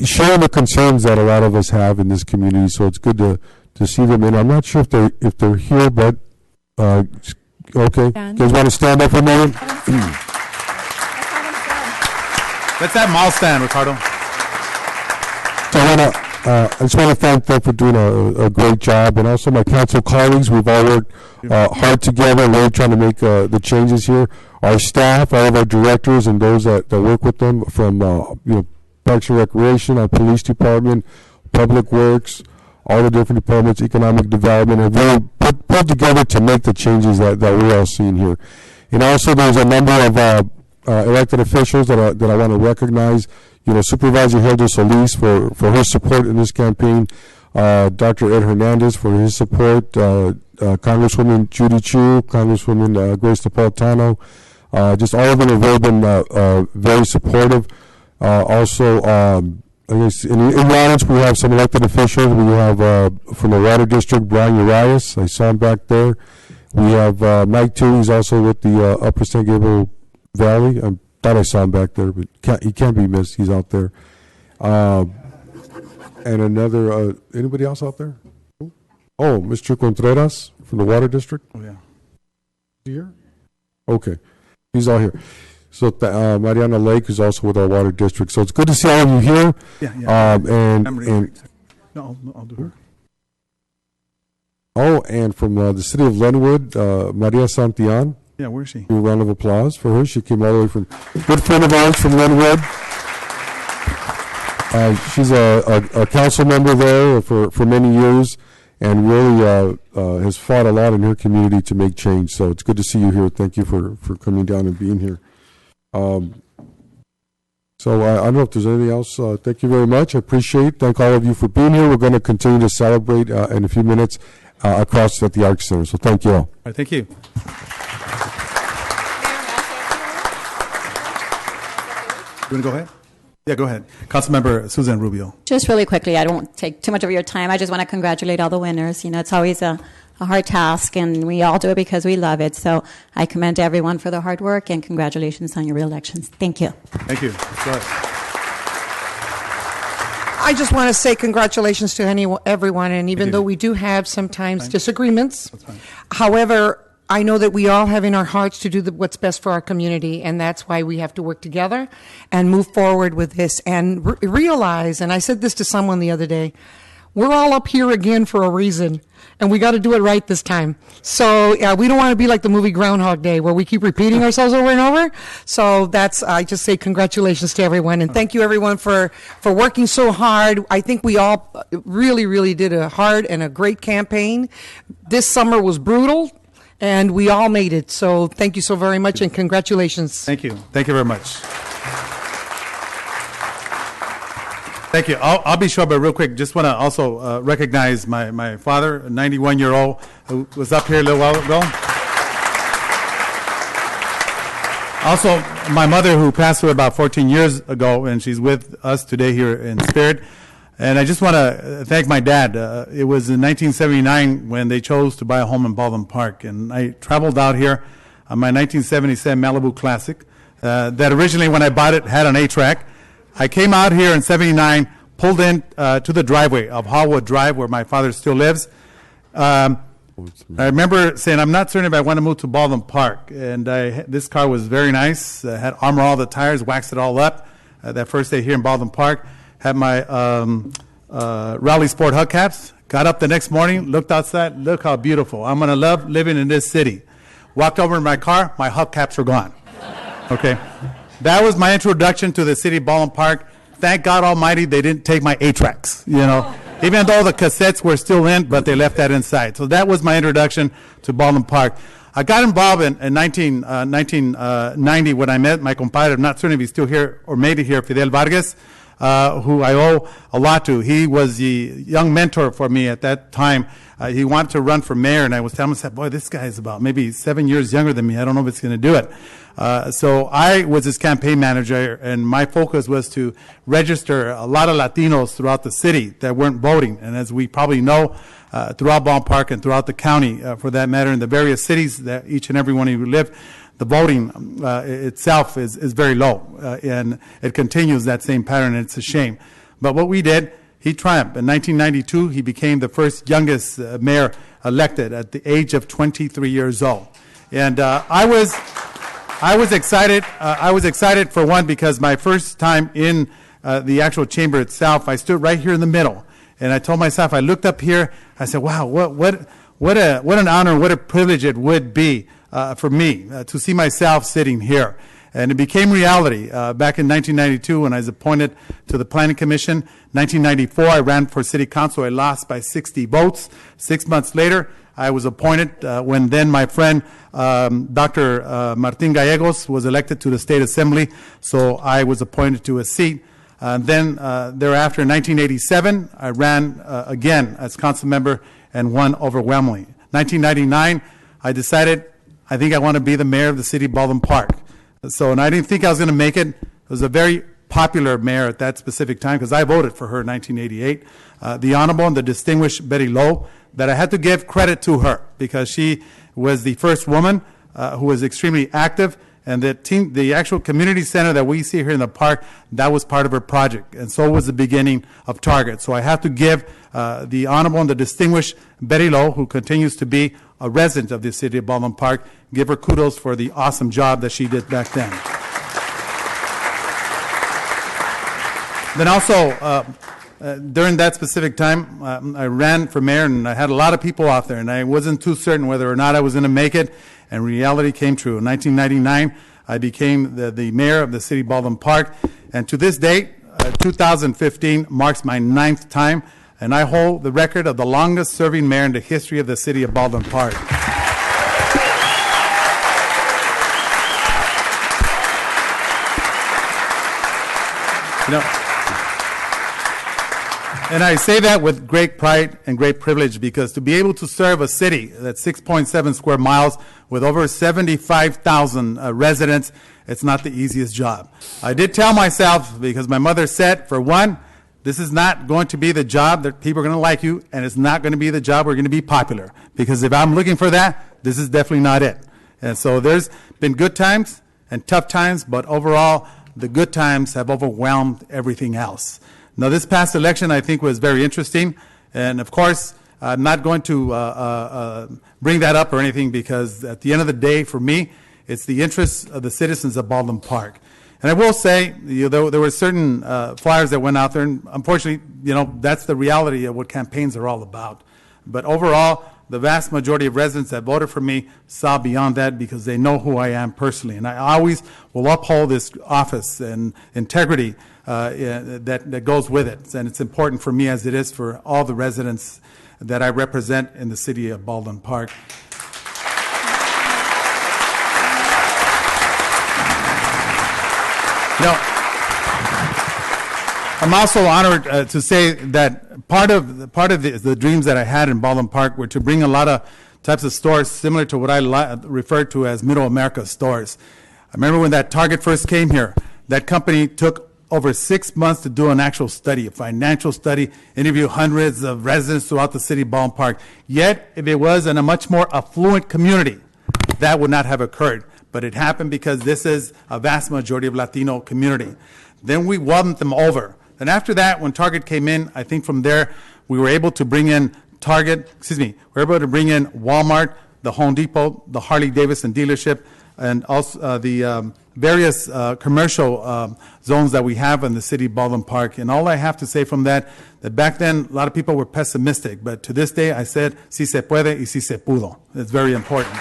sharing the concerns that a lot of us have in this community. So it's good to see them. And I'm not sure if they're here, but okay. You guys want to stand up for a moment? Let's have them all stand, Ricardo. So I just want to thank them for doing a great job, and also my council colleagues. We've all worked hard together, and really trying to make the changes here. Our staff, all of our directors, and those that work with them from Parks and Recreation, our police department, Public Works, all the different departments, economic development, have really put together to make the changes that we're all seeing here. And also, there's a number of elected officials that I want to recognize. Supervisor Hilda Solis for her support in this campaign, Dr. Ed Hernandez for his support, Congresswoman Judy Chu, Congresswoman Grace Napolitano, just all of them have really been very supportive. Also, I guess in the audience we have some elected officials. We have from the Water District, Brian Urias, I saw him back there. We have Mike too, he's also with the Upper San Gabriel Valley. I thought I saw him back there, but he can't be missed. He's out there. And another, anybody else out there? Oh, Mr. Contreras from the Water District. Oh, yeah. Is he here? Okay. He's all here. So Mariana Lake is also with our Water District. So it's good to see all of you here. Yeah. No, I'll do her. Oh, and from the city of Lenwood, Maria Santillan. Yeah, where is she? A round of applause for her. She came all the way from, good friend of ours from Lenwood. She's a council member there for many years, and really has fought a lot in her community to make change. So it's good to see you here. Thank you for coming down and being here. So I don't know if there's anything else. Thank you very much. I appreciate it. Thank all of you for being here. We're going to continue to celebrate in a few minutes across at the Arc Center. So thank you all. All right, thank you. You want to go ahead? Yeah, go ahead. Councilmember Susan Rubio. Just really quickly, I don't take too much of your time. I just want to congratulate all the winners. It's always a hard task, and we all do it because we love it. So I commend everyone for their hard work, and congratulations on your re-elections. Thank you. Thank you. Go ahead. I just want to say congratulations to everyone, and even though we do have sometimes disagreements, however, I know that we all have in our hearts to do what's best for our community, and that's why we have to work together and move forward with this and realize, and I said this to someone the other day, we're all up here again for a reason, and we got to do it right this time. So we don't want to be like the movie Groundhog Day where we keep repeating ourselves over and over. So I just say congratulations to everyone, and thank you everyone for working so hard. I think we all really, really did a hard and a great campaign. This summer was brutal, and we all made it. So thank you so very much, and congratulations. Thank you. Thank you very much. Thank you. I'll be short, but real quick, just want to also recognize my father, a 91-year-old, who was up here a little while ago. Also, my mother, who passed away about 14 years ago, and she's with us today here in spirit. And I just want to thank my dad. It was in 1979 when they chose to buy a home in Baldwin Park, and I traveled out here on my 1977 Malibu Classic that originally, when I bought it, had an 8-track. I came out here in 79, pulled in to the driveway of Hallwood Drive, where my father still lives. I remember saying, I'm not certain if I want to move to Baldwin Park. And this car was very nice. Had armor all the tires, waxed it all up. That first day here in Baldwin Park. Had my Raleigh Sport hubcaps. Got up the next morning, looked outside. Look how beautiful. I'm going to love living in this city. Walked over in my car. My hubcaps were gone. Okay. That was my introduction to the city of Baldwin Park. Thank God Almighty they didn't take my 8-tracks, you know. Even though the cassettes were still in, but they left that inside. So that was my introduction to Baldwin Park. I got involved in 1990 when I met my compadre. I'm not certain if he's still here or made it here, Fidel Vargas, who I owe a lot to. He was the young mentor for me at that time. He wanted to run for mayor, and I was telling myself, boy, this guy is about maybe 7 years younger than me. I don't know if it's going to do it. So I was his campaign manager, and my focus was to register a lot of Latinos throughout the city that weren't voting. And as we probably know, throughout Baldwin Park and throughout the county, for that matter, in the various cities that each and every one of you live, the voting itself is very low, and it continues that same pattern, and it's a shame. But what we did, he triumphed. In 1992, he became the first youngest mayor elected at the age of 23 years old. And I was excited. I was excited for one because my first time in the actual chamber itself, I stood right here in the middle, and I told myself, I looked up here, I said, wow, what an honor, what a privilege it would be for me to see myself sitting here. And it became reality back in 1992 when I was appointed to the Planning Commission. 1994, I ran for City Council. I lost by 60 votes. 6 months later, I was appointed when then my friend Dr. Martin Gallegos was elected to the State Assembly, so I was appointed to a seat. Then thereafter, in 1987, I ran again as council member and won overwhelmingly. 1999, I decided I think I want to be the mayor of the city of Baldwin Park. So, and I didn't think I was going to make it. It was a very popular mayor at that specific time because I voted for her in 1988. The Honorable and the Distinguished Betty Lowe, that I had to give credit to her because she was the first woman who was extremely active, and the actual community center that we see here in the park, that was part of her project, and so was the beginning of Target. So I have to give the Honorable and the Distinguished Betty Lowe, who continues to be a resident of the city of Baldwin Park, give her kudos for the awesome job that she did back then. Then also, during that specific time, I ran for mayor, and I had a lot of people out there, and I wasn't too certain whether or not I was going to make it, and reality came true. In 1999, I became the mayor of the city of Baldwin Park, and to this date, 2015 marks my 9th time, and I hold the record of the longest serving mayor in the history of the city of Baldwin Park. You know, and I say that with great pride and great privilege because to be able to serve a city that's 6.7 square miles with over 75,000 residents, it's not the easiest job. I did tell myself, because my mother said, for one, this is not going to be the job that people are going to like you, and it's not going to be the job where you're going to be popular. Because if I'm looking for that, this is definitely not it. And so there's been good times and tough times, but overall, the good times have overwhelmed everything else. Now, this past election, I think, was very interesting. And, of course, I'm not going to bring that up or anything because, at the end of the day, for me, it's the interests of the citizens of Baldwin Park. And I will say, there were certain flyers that went out there, and unfortunately, that's the reality of what campaigns are all about. But overall, the vast majority of residents that voted for me saw beyond that because they know who I am personally. And I always will uphold this office and integrity that goes with it. And it's important for me as it is for all the residents that I represent in the city of Baldwin Park. I'm also honored to say that part of the dreams that I had in Baldwin Park were to bring a lot of types of stores similar to what I refer to as Middle America stores. I remember when that Target first came here, that company took over 6 months to do an actual study, a financial study, interview hundreds of residents throughout the city of Baldwin Park. Yet, if it was in a much more affluent community, that would not have occurred. But it happened because this is a vast majority of Latino community. Then we welcomed them over. And after that, when Target came in, I think from there, we were able to bring in we were able to bring in Walmart, the Home Depot, the Harley-Davidson dealership, and also the various commercial zones that we have in the city of Baldwin Park. And all I have to say from that back then, a lot of people were pessimistic. But to this day, I said, si se puede y si se pudo. It's very important.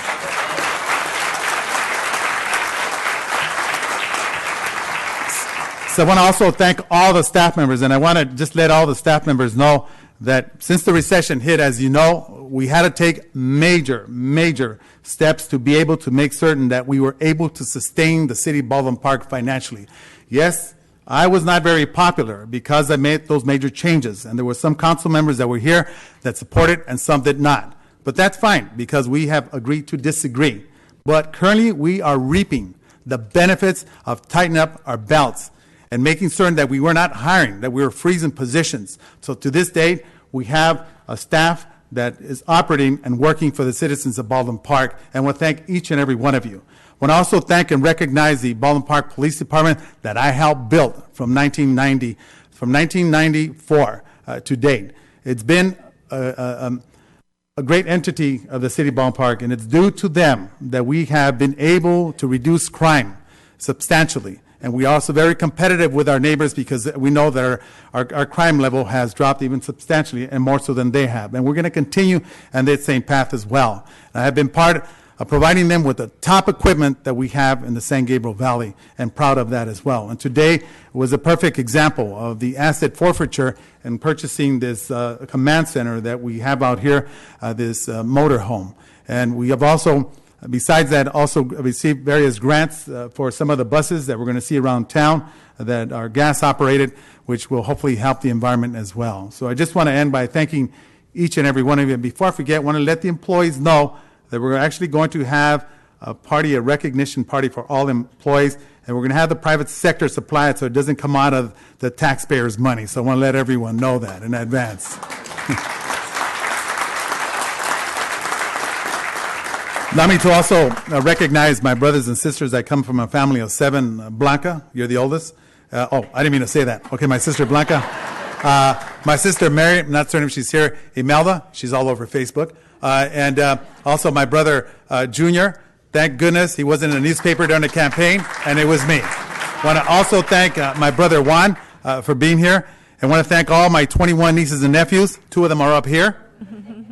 So I want to also thank all the staff members, and I want to just let all the staff members know that since the recession hit, as you know, we had to take major steps to be able to make certain that we were able to sustain the city of Baldwin Park financially. Yes, I was not very popular because I made those major changes, and there were some council members that were here that supported and some did not. But that's fine because we have agreed to disagree. But currently we are reaping the benefits of tightening up our belts and making certain that we were not hiring, that we were freezing positions. So to this date, we have a staff that is operating and working for the citizens of Baldwin Park, and I want to thank each and every one of you. I want to also thank and recognize the Baldwin Park Police Department that I helped build from 1994 to date. It's been a great entity of the city of Baldwin Park, and it's due to them that we have been able to reduce crime substantially. And we are also very competitive with our neighbors because we know that our crime level has dropped even substantially and more so than they have. And we're going to continue on that same path as well. And I have been part of providing them with the top equipment that we have in the San Gabriel Valley, and proud of that as well. And today was a perfect example of the asset forfeiture and purchasing this command center that we have out here, this motor home. And we have also, besides that, also received various grants for some of the buses that we're going to see around town that are gas operated, which will hopefully help the environment as well. So I just want to end by thanking each and every one of you. And before I forget, I want to let the employees know that we're actually going to have a recognition party for all employees, and we're going to have the private sector supply it so it doesn't come out of the taxpayers' money. So I want to let everyone know that in advance. Allow me to also recognize my brothers and sisters. I come from a family of 7. Blanca, you're the oldest. I didn't mean to say that. Okay, my sister Blanca. My sister Mary, I'm not certain if she's here. Imelda, she's all over Facebook. And also my brother Junior. Thank goodness he wasn't in a newspaper during the campaign, and it was me. I want to also thank my brother Juan for being here. I want to thank all my 21 nieces and nephews. 2 of them are up here.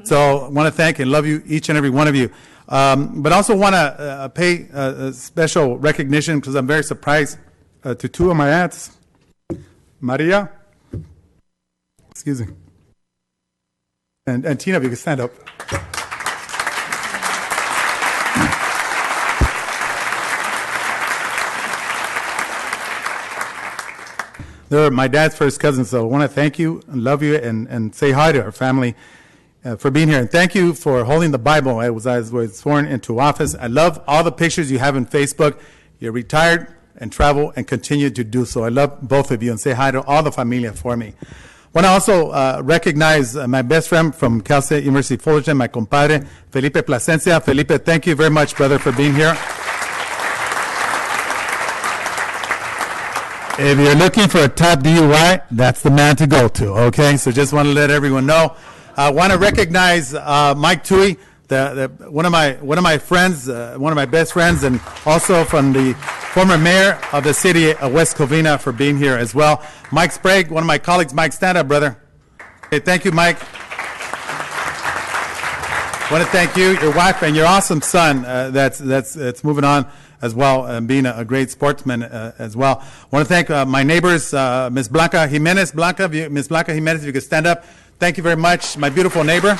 So I want to thank and love you, each and every one of you. But also want to pay a special recognition because I'm very surprised to 2 of my aunts. Maria, excuse me, and Tina, if you could stand up. They're my dad's first cousins, so I want to thank you and love you and say hi to our family for being here. And thank you for holding the Bible as I was sworn into office. I love all the pictures you have on Facebook. You're retired and travel and continue to do so. I love both of you and say hi to all the familia for me. I want to also recognize my best friend from Cal State University Fullerton, my compadre, Felipe Plasencia. Felipe, thank you very much, brother, for being here. If you're looking for a top DUI, that's the man to go to, okay? So just want to let everyone know. I want to recognize Mike Tui, one of my friends, one of my best friends, and also from the former mayor of the city of West Covina for being here as well. Mike Sprague, one of my colleagues. Mike, stand up, brother. Okay, thank you, Mike. I want to thank you, your wife, and your awesome son that's moving on as well, and being a great sportsman as well. I want to thank my neighbors, Ms. Blanca Jimenez. Ms. Blanca Jimenez, if you could stand up. Thank you very much, my beautiful neighbor.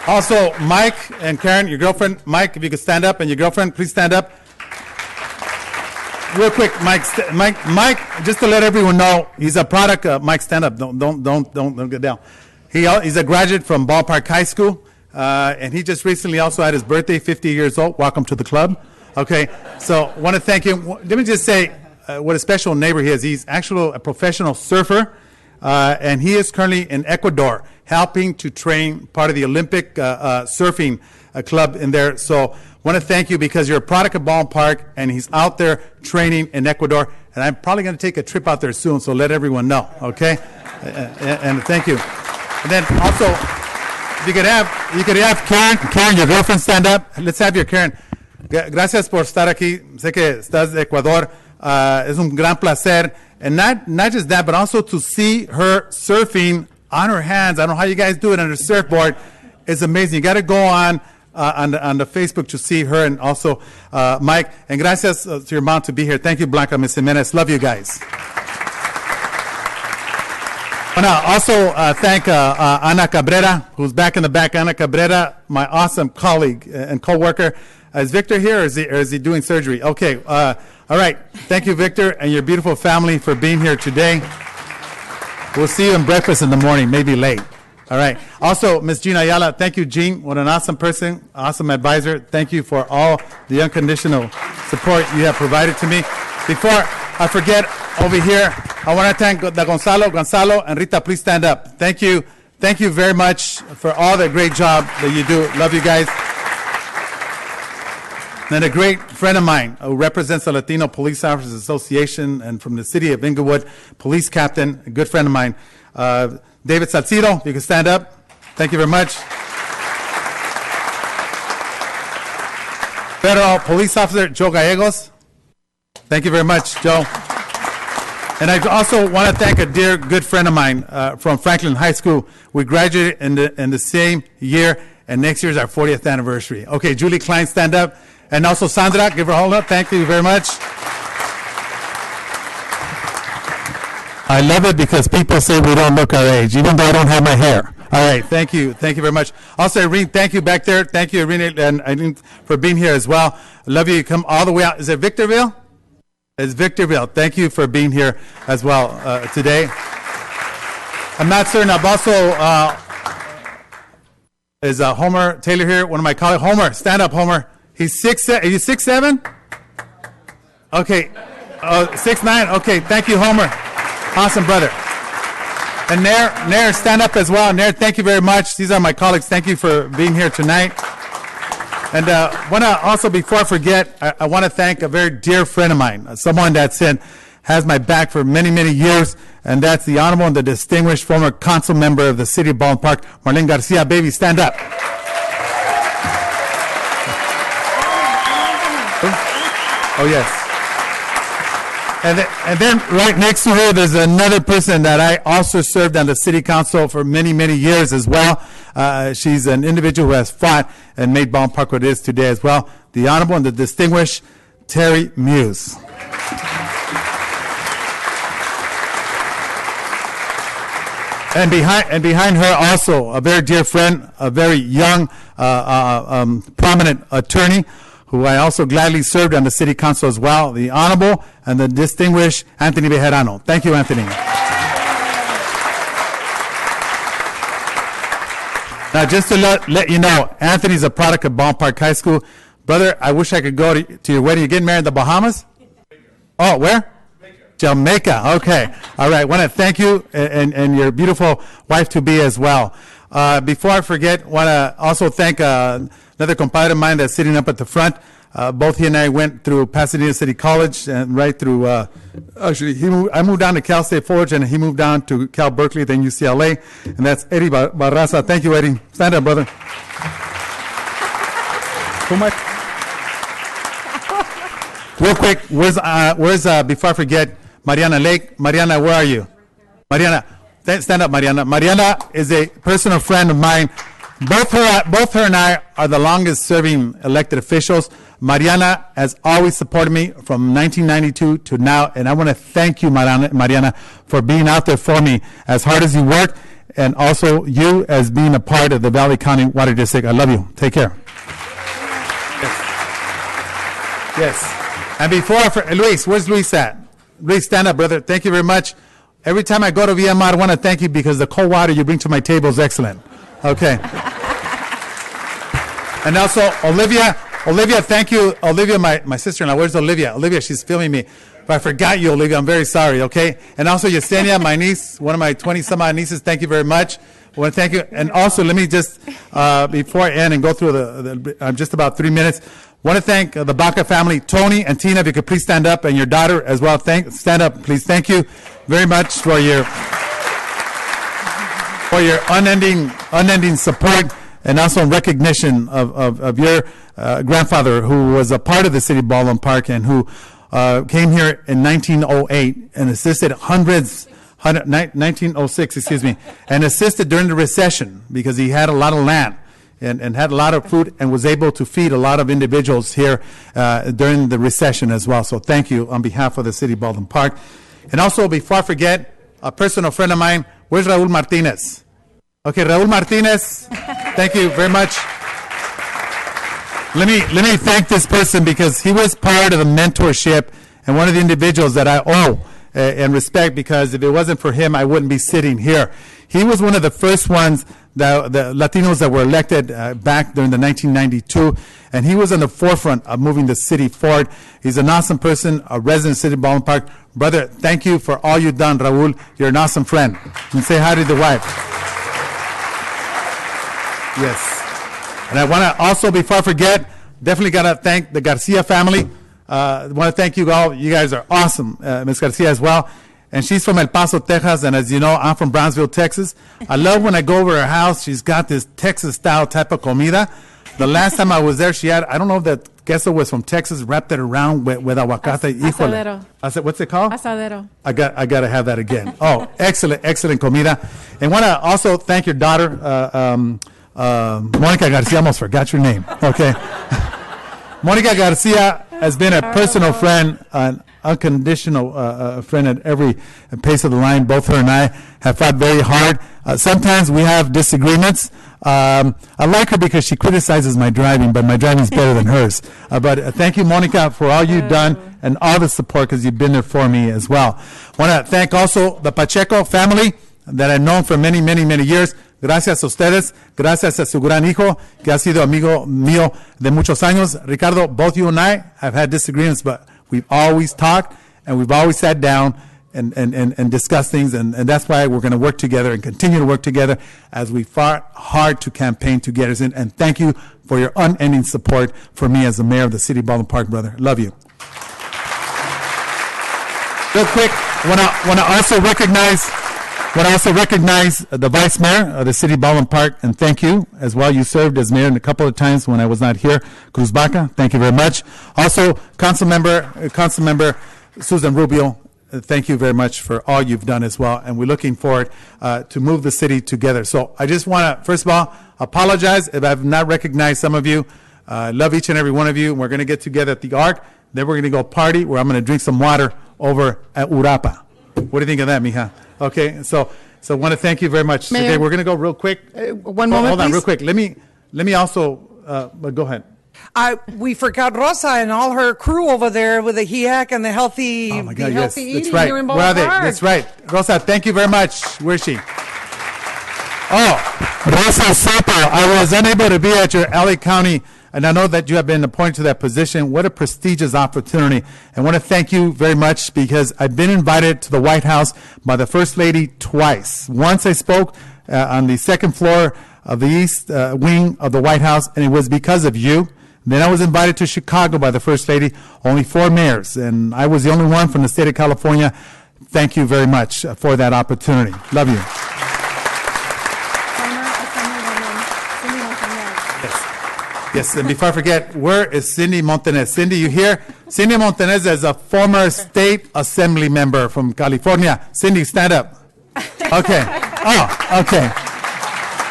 Also, Mike and Karen, your girlfriend. Mike, if you could stand up, and your girlfriend, please stand up. real quick, Mike, just to let everyone know, he's a product. Mike, stand up. Don't get down. He's a graduate from Ballpark High School, and he just recently also had his birthday, 50 years old. Welcome to the club. Okay, so want to thank him. Let me just say what a special neighbor he is. He's actually a professional surfer, and he is currently in Ecuador helping to train part of the Olympic surfing club in there. So want to thank you because you're a product of Ballpark, and he's out there training in Ecuador, and I'm probably going to take a trip out there soon, so let everyone know, okay? And thank you. And then also, you could have Karen, your girlfriend, stand up. Let's have your Karen. Gracias por estar aquí. Sé que estás de Ecuador. Es un gran placer. And not just that, but also to see her surfing on her hands. I don't know how you guys do it on her surfboard. It's amazing. You got to go on the Facebook to see her, and also Mike. And gracias to your mom to be here. Thank you, Blanca, Ms. Jimenez. Love you guys. I want to also thank Ana Cabrera, who's back in the back. Ana Cabrera, my awesome colleague and co-worker. Is Victor here, or is he doing surgery? Okay. All right. Thank you, Victor, and your beautiful family for being here today. We'll see you in breakfast in the morning, maybe late. All right. Also, Ms. Jean Ayala, thank you, Jean. What an awesome person, awesome advisor. Thank you for all the unconditional support you have provided to me. Before I forget, over here, I want to thank Gonzalo, and Rita, please stand up. Thank you. Thank you very much for all the great job that you do. Love you guys. And a great friend of mine who represents the Latino Police Officers Association and from the city of Inglewood, police captain, a good friend of mine, David Salcido, if you can stand up. Thank you very much. Federal Police Officer Joe Gallegos. Thank you very much, Joe. And I also want to thank a dear, good friend of mine from Franklin High School. We graduated in the same year, and next year is our 40th anniversary. Okay, Julie Klein, stand up. And also Sandra, give her a hold up. Thank you very much. I love it because people say we don't look our age, even though I don't have my hair. All right, thank you. Thank you very much. Also, Irene, thank you back there. Thank you, Irene, and Irene for being here as well. I love you. You come all the way out. Is it Victorville? It's Victorville. Thank you for being here as well today. I'm not certain. I've also, is Homer Taylor here? One of my colleagues. Homer, stand up, Homer. He's 6'7". Are you 6'7"? Okay. 6'9". Okay. Thank you, Homer. Awesome, brother. And Nair, stand up as well. Nair, thank you very much. These are my colleagues. Thank you for being here tonight. And want to also, before I forget, I want to thank a very dear friend of mine, someone that's has my back for many, many years, and that's the honorable and the distinguished former council member of the city of Baldwin Park, Marlene Garcia. Baby, stand up. Oh, yes. And then right next to her, there's another person that I also served on the city council for many, many years as well. She's an individual who has fought and made Baldwin Park what it is today as well. The honorable and the distinguished Terry Muse. And behind her also a very dear friend, a very young, prominent attorney, who I also gladly served on the city council as well, the honorable and the distinguished Anthony Bejarano. Thank you, Anthony. Now, just to let you know, Anthony's a product of Baldwin Park High School. Brother, I wish I could go to your wedding. You're getting married in the Bahamas? Oh, where? Jamaica. Okay. All right. I want to thank you and your beautiful wife-to-be as well. Before I forget, want to also thank another compadre of mine that's sitting up at the front. Both he and I went through Pasadena City College and right through, actually, I moved down to Cal State Fullerton, and he moved down to Cal Berkeley, then UCLA, and that's Eddie Barraza. Thank you, Eddie. Stand up, brother. Real quick, where's before I forget, Mariana Lake. Mariana, where are you? Mariana, stand up, Mariana. Mariana is a personal friend of mine. Both her and I are the longest serving elected officials. Mariana has always supported me from 1992 to now, and I want to thank you, Mariana, for being out there for me as hard as you work, and also you as being a part of the Valley County Water District. I love you. Take care. Yes. And Luis, where's Luis at? Luis, stand up, brother. Thank you very much. Every time I go to VMR, I want to thank you because the cold water you bring to my table is excellent. Okay. And also, Olivia, thank you. Olivia, my sister-in-law. Where's Olivia? Olivia, she's filming me. If I forgot you, Olivia, I'm very sorry, okay? And also, Yesenia, my niece, one of my 20-some-odd nieces, thank you very much. I want to thank you. And also, let me just, before I end and go through just about 3 minutes, want to thank the Baca family, Tony and Tina, if you could please stand up, and your daughter as well. Stand up, please. Thank you very much for your unending support, and also in recognition of your grandfather, who was a part of the city of Baldwin Park and who came here in 1908 and assisted 1906, excuse me, and assisted during the recession because he had a lot of land and had a lot of food and was able to feed a lot of individuals here during the recession as well. So thank you on behalf of the city of Baldwin Park. And also, before I forget, a personal friend of mine, where's Raul Martinez? Okay, Raul Martinez, thank you very much. Let me thank this person because he was part of the mentorship and one of the individuals that I owe and respect, because if it wasn't for him, I wouldn't be sitting here. He was one of the first ones, the Latinos that were elected back during the 1992, and he was on the forefront of moving the city forward. He's an awesome person, a resident of the city of Baldwin Park. Brother, thank you for all you've done, Raul. You're an awesome friend. And say hi to the wife. Yes. And I want to also, before I forget, definitely got to thank the Garcia family. I want to thank you all. You guys are awesome, Ms. Garcia as well. And she's from El Paso, Texas, and as you know, I'm from Brownsville, Texas. I love when I go over her house. She's got this Texas-style type of comida. The last time I was there, she had, I don't know if that queso was from Texas, wrapped it around with aguacate. Asadero. I said, what's it called? Asadero. I got to have that again. Oh, excellent comida. And want to also thank your daughter, Monica Garcia. I almost forgot your name. Okay. Monica Garcia has been a personal friend, an unconditional friend at every pace of the line. Both her and I have fought very hard. Sometimes we have disagreements. I like her because she criticizes my driving, but my driving is better than hers. But thank you, Monica, for all you've done and all the support, because you've been there for me as well. Want to thank also the Pacheco family that I've known for many, many, many years. Gracias a ustedes, gracias a su gran hijo, que ha sido amigo mío de muchos años. Ricardo, both you and I have had disagreements, but we've always talked and we've always sat down and discussed things, and that's why we're going to work together and continue to work together as we fought hard to campaign to get us in. And thank you for your unending support for me as the mayor of the city of Baldwin Park, brother. Love you. Real quick, want to also recognize the vice mayor of the city of Baldwin Park, and thank you as well. You served as mayor a couple of times when I was not here. Cruz Baca, thank you very much. Also, council member Susan Rubio, thank you very much for all you've done as well, and we're looking forward to move the city together. So I just want to, first of all, apologize if I've not recognized some of you. I love each and every one of you. We're going to get together at the Arc. Then we're going to go party where I'm going to drink some water over at Urapa. What do you think of that, mija? Okay, so I want to thank you very much. Mayor, okay, we're going to go real quick. One moment, hold on, please. real quick. Let me also, go ahead. We forgot Rosa and all her crew over there with the HEAC and the healthy, Oh my God, yes, eating that's right. here in Where are Baldwin they? Park. That's right. Rosa, thank you very much. Where is she? Oh, Rosa Soto, I was unable to be at your LA County, and I know that you have been appointed to that position. What a prestigious opportunity. I want to thank you very much because I've been invited to the White House by the First Lady twice. Once I spoke on the second floor of the East Wing of the White House, and it was because of you. Then I was invited to Chicago by the First Lady, only 4 mayors, and I was the only one from the state of California. Thank you very much for that opportunity. Love you. Yes, and before I forget, where is Cindy Montanez? Cindy, you here? Cindy Montanez is a former state assembly member from California. Cindy, stand up. Okay. Oh, okay.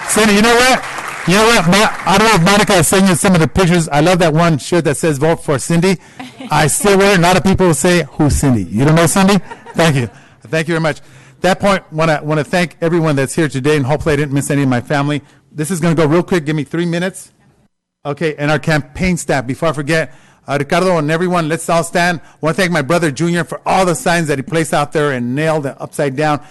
Cindy, you know what? I don't know if Monica is sending you some of the pictures. I love that one shirt that says vote for Cindy. I still wear it. A lot of people say, who's Cindy? You don't know Cindy? Thank you. Thank you very much. At that point, want to thank everyone that's here today, and hopefully I didn't miss any of my family. This is going to go real quick. Give me 3 minutes. Okay, and our campaign staff, before I forget, Ricardo and everyone, let's all stand. I want to thank my brother Junior for all the signs that he placed out there and nailed it upside down.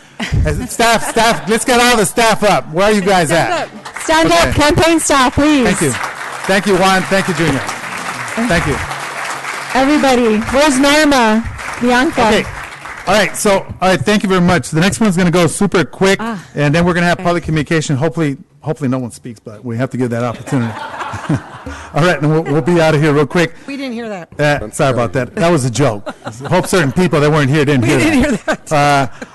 Staff, let's get all the staff up. Where are you guys at? Stand up, campaign staff, please. Thank you. Thank you, Juan. Thank you, Junior. Thank you. Everybody, where's Norma, Bianca? Okay. All right, thank you very much. The next one's going to go super quick, and then we're going to have public communication. Hopefully no one speaks, but we have to give that opportunity. All right, and we'll be out of here real quick. We didn't hear that. Sorry about that. That was a joke. Hope certain people that weren't here didn't hear that.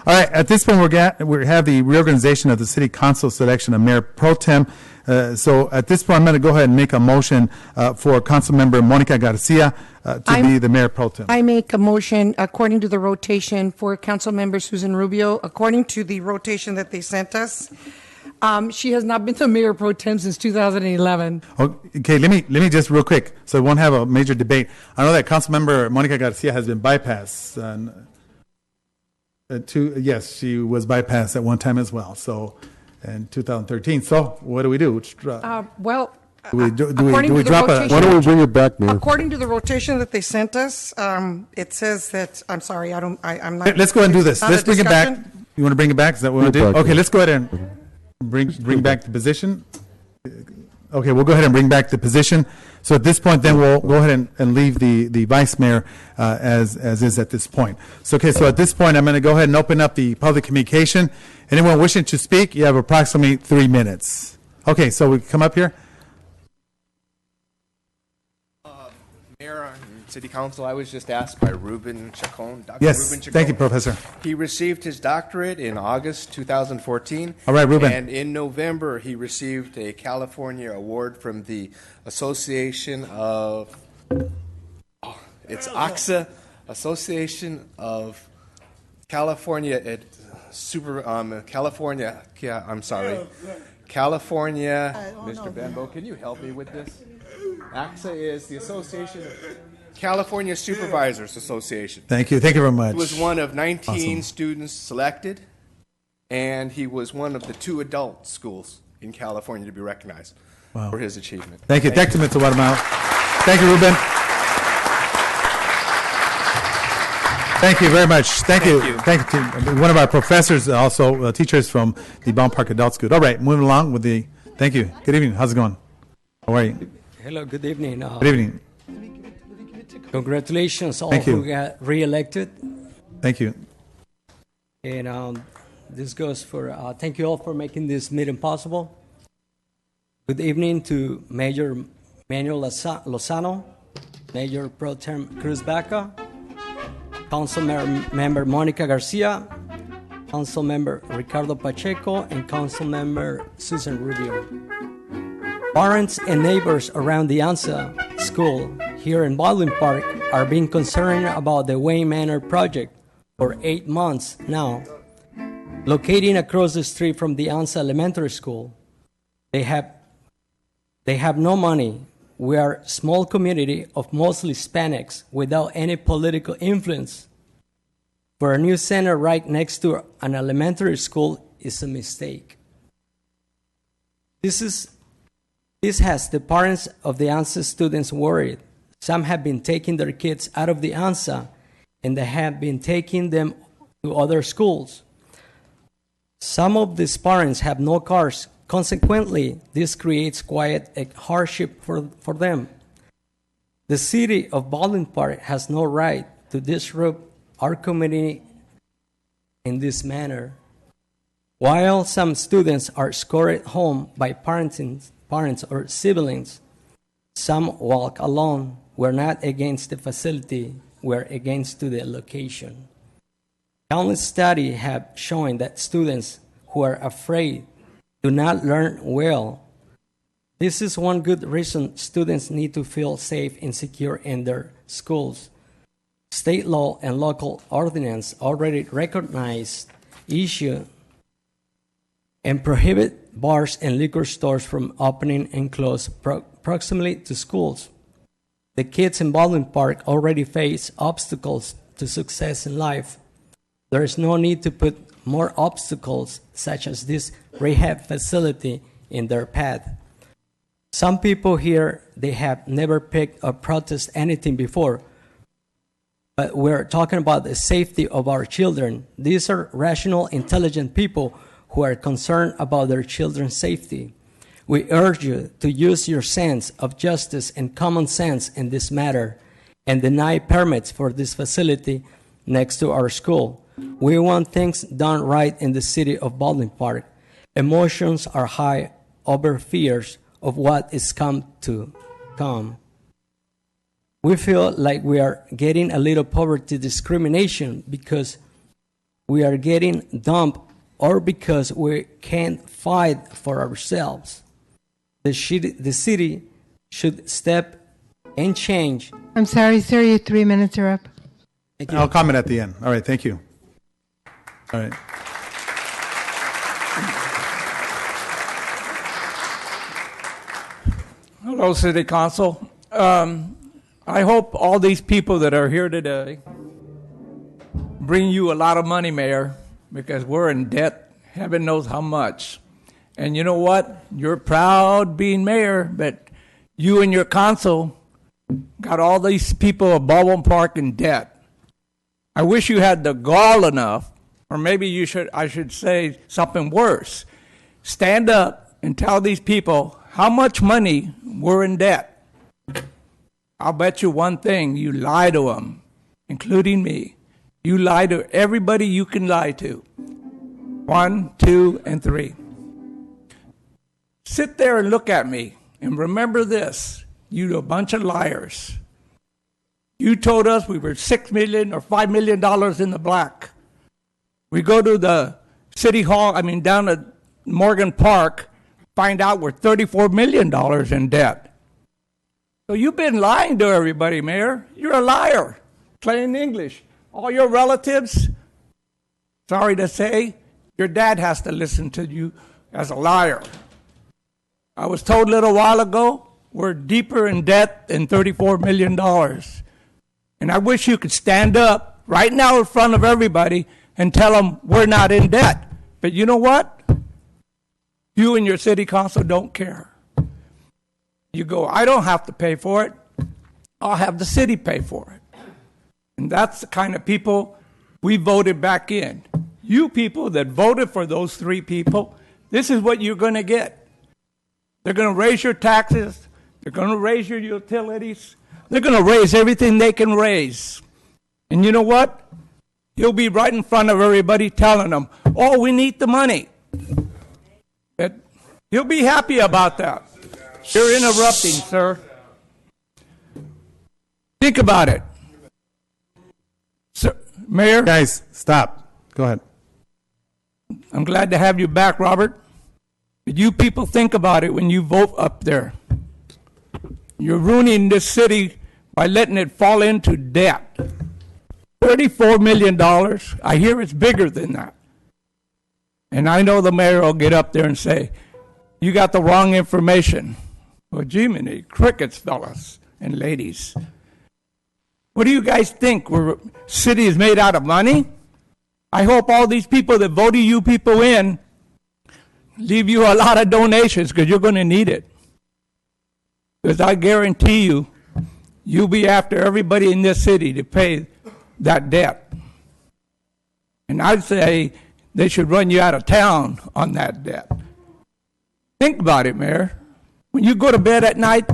All right, at this point, we have the reorganization of the city council selection of mayor pro tem. So at this point, I'm going to go ahead and make a motion for Councilmember Monica Garcia to be the mayor pro tem. I make a motion according to the rotation for Councilmember Susan Rubio, according to the rotation that they sent us. She has not been the mayor pro tem since 2011. Okay, let me just real quick, so we won't have a major debate. I know that Councilmember Monica Garcia has been bypassed. Yes, she was bypassed at one time as well. So, in 2013. So, what do we do? Well, do we Why drop don't we bring it back, Mayor? according to the rotation that they sent us, it says that, I'm sorry, I'm not. Let's go ahead and do this. Not a Let's bring it back. discussion? You want to bring it back? Is that what we Bring it do? back, Okay, yeah. let's go ahead and bring back the position. Okay, we'll go ahead and bring back the position. So at this point, then we'll go ahead and leave the vice mayor as is at this point. So at this point, I'm going to go ahead and open up the public communication. Anyone wishing to speak, you have approximately 3 minutes. Okay, so we come up here. Mayor and City Council, I was just asked by Ruben Chacon. Dr. Yes, Ruben Chacon. thank you, Professor. He received his doctorate in August 2014. All right, Ruben. And in November, he received a California award from the Association of, it's AXA, Association of California, California, yeah, I'm sorry. California, Mr. Benbow, can you help me with this? AXA is the Association of California Supervisors Association. Thank you very much. He was one of 19 Awesome. students selected, and he was one of the 2 adult schools in California to be recognized for his achievement. Thank you, Mr. Guatemala. Thank you, Ruben. Thank you very much. Thank you. Thank you to one of our professors, also teachers from the Baldwin Park Adult School. All right, moving along with the. Thank you. Good evening. How's it going? How are you? Hello. Good evening. Good evening. Congratulations, all Thank you. who got reelected. Thank you. And this goes for. Thank you all for making this meeting possible. Good evening to Mayor Manuel Lozano, Mayor Pro Tem Cruz Baca, Council Member Monica Garcia, Council Member Ricardo Pacheco, and Council Member Susan Rubio. Parents and neighbors around the ANSA school here in Baldwin Park are being concerned about the Wayne Manor project for 8 months now. Locating across the street from the ANSA Elementary School, they have no money. We are a small community of mostly Hispanics without any political influence. For a new center right next to an elementary school is a mistake. This has the parents of the ANSA students worried. Some have been taking their kids out of the ANSA, and they have been taking them to other schools. Some of these parents have no cars. Consequently, this creates quite a hardship for them. The city of Baldwin Park has no right to disrupt our community in this manner. While some students are escorted home by parents or siblings, some walk alone. We're not against the facility, we're against to the location. Countless studies have shown that students who are afraid do not learn well. This is one good reason students need to feel safe and secure in their schools. State law and local ordinance already recognize issue and prohibit bars and liquor stores from opening and close proximally to schools. The kids in Baldwin Park already face obstacles to success in life. There is no need to put more obstacles, such as this rehab facility, in their path. Some people here, they have never picked or protested anything before. But we're talking about the safety of our children. These are rational, intelligent people who are concerned about their children's safety. We urge you to use your sense of justice and common sense in this matter and deny permits for this facility next to our school. We want things done right in the city of Baldwin Park. Emotions are high over fears of what is to come. We feel like we are getting a little poverty discrimination because we are getting dumped or because we can't fight for ourselves. The city should step and change. I'm sorry, sir, your 3 minutes are up. I'll comment at the end. All right, thank you. All right. Hello, City Council. I hope all these people that are here today bring you a lot of money, Mayor, because we're in debt, heaven knows how much. And you know what? You're proud being mayor, but you and your council got all these people of Baldwin Park in debt. I wish you had the gall enough, or maybe I should say something worse. Stand up and tell these people how much money we're in debt. I'll bet you one thing, you lie to them, including me. You lie to everybody you can lie to. 1, 2, and 3. Sit there and look at me and remember this. You a bunch of liars. You told us we were $6 million or $5 million in the black. We go to the city hall, down at Morgan Park, find out we're $34 million in debt. So you've been lying to everybody, Mayor. You're a liar. Plain English. All your relatives, sorry to say, your dad has to listen to you as a liar. I was told a little while ago, we're deeper in debt than $34 million. And I wish you could stand up right now in front of everybody and tell them we're not in debt. But you know what? You and your city council don't care. You go, I don't have to pay for it. I'll have the city pay for it. And that's the kind of people we voted back in. You people that voted for those 3 people, this is what you're going to get. They're going to raise your taxes. They're going to raise your utilities. They're going to raise everything they can raise. And you know what? You'll be right in front of everybody telling them, oh, we need the money. But you'll be happy about that. You're interrupting, sir. Think about it. Sir, Mayor? Guys, stop. Go ahead. I'm glad to have you back, Robert. But you people think about it when you vote up there. You're ruining this city by letting it fall into debt. $34 million. I hear it's bigger than that. And I know the mayor will get up there and say, you got the wrong information. Well, Jiminy, crickets, fellas and ladies. What do you guys think? Our city is made out of money? I hope all these people that voted you people in leave you a lot of donations because you're going to need it. Because I guarantee you, you'll be after everybody in this city to pay that debt. And I'd say they should run you out of town on that debt. Think about it, Mayor. When you go to bed at night,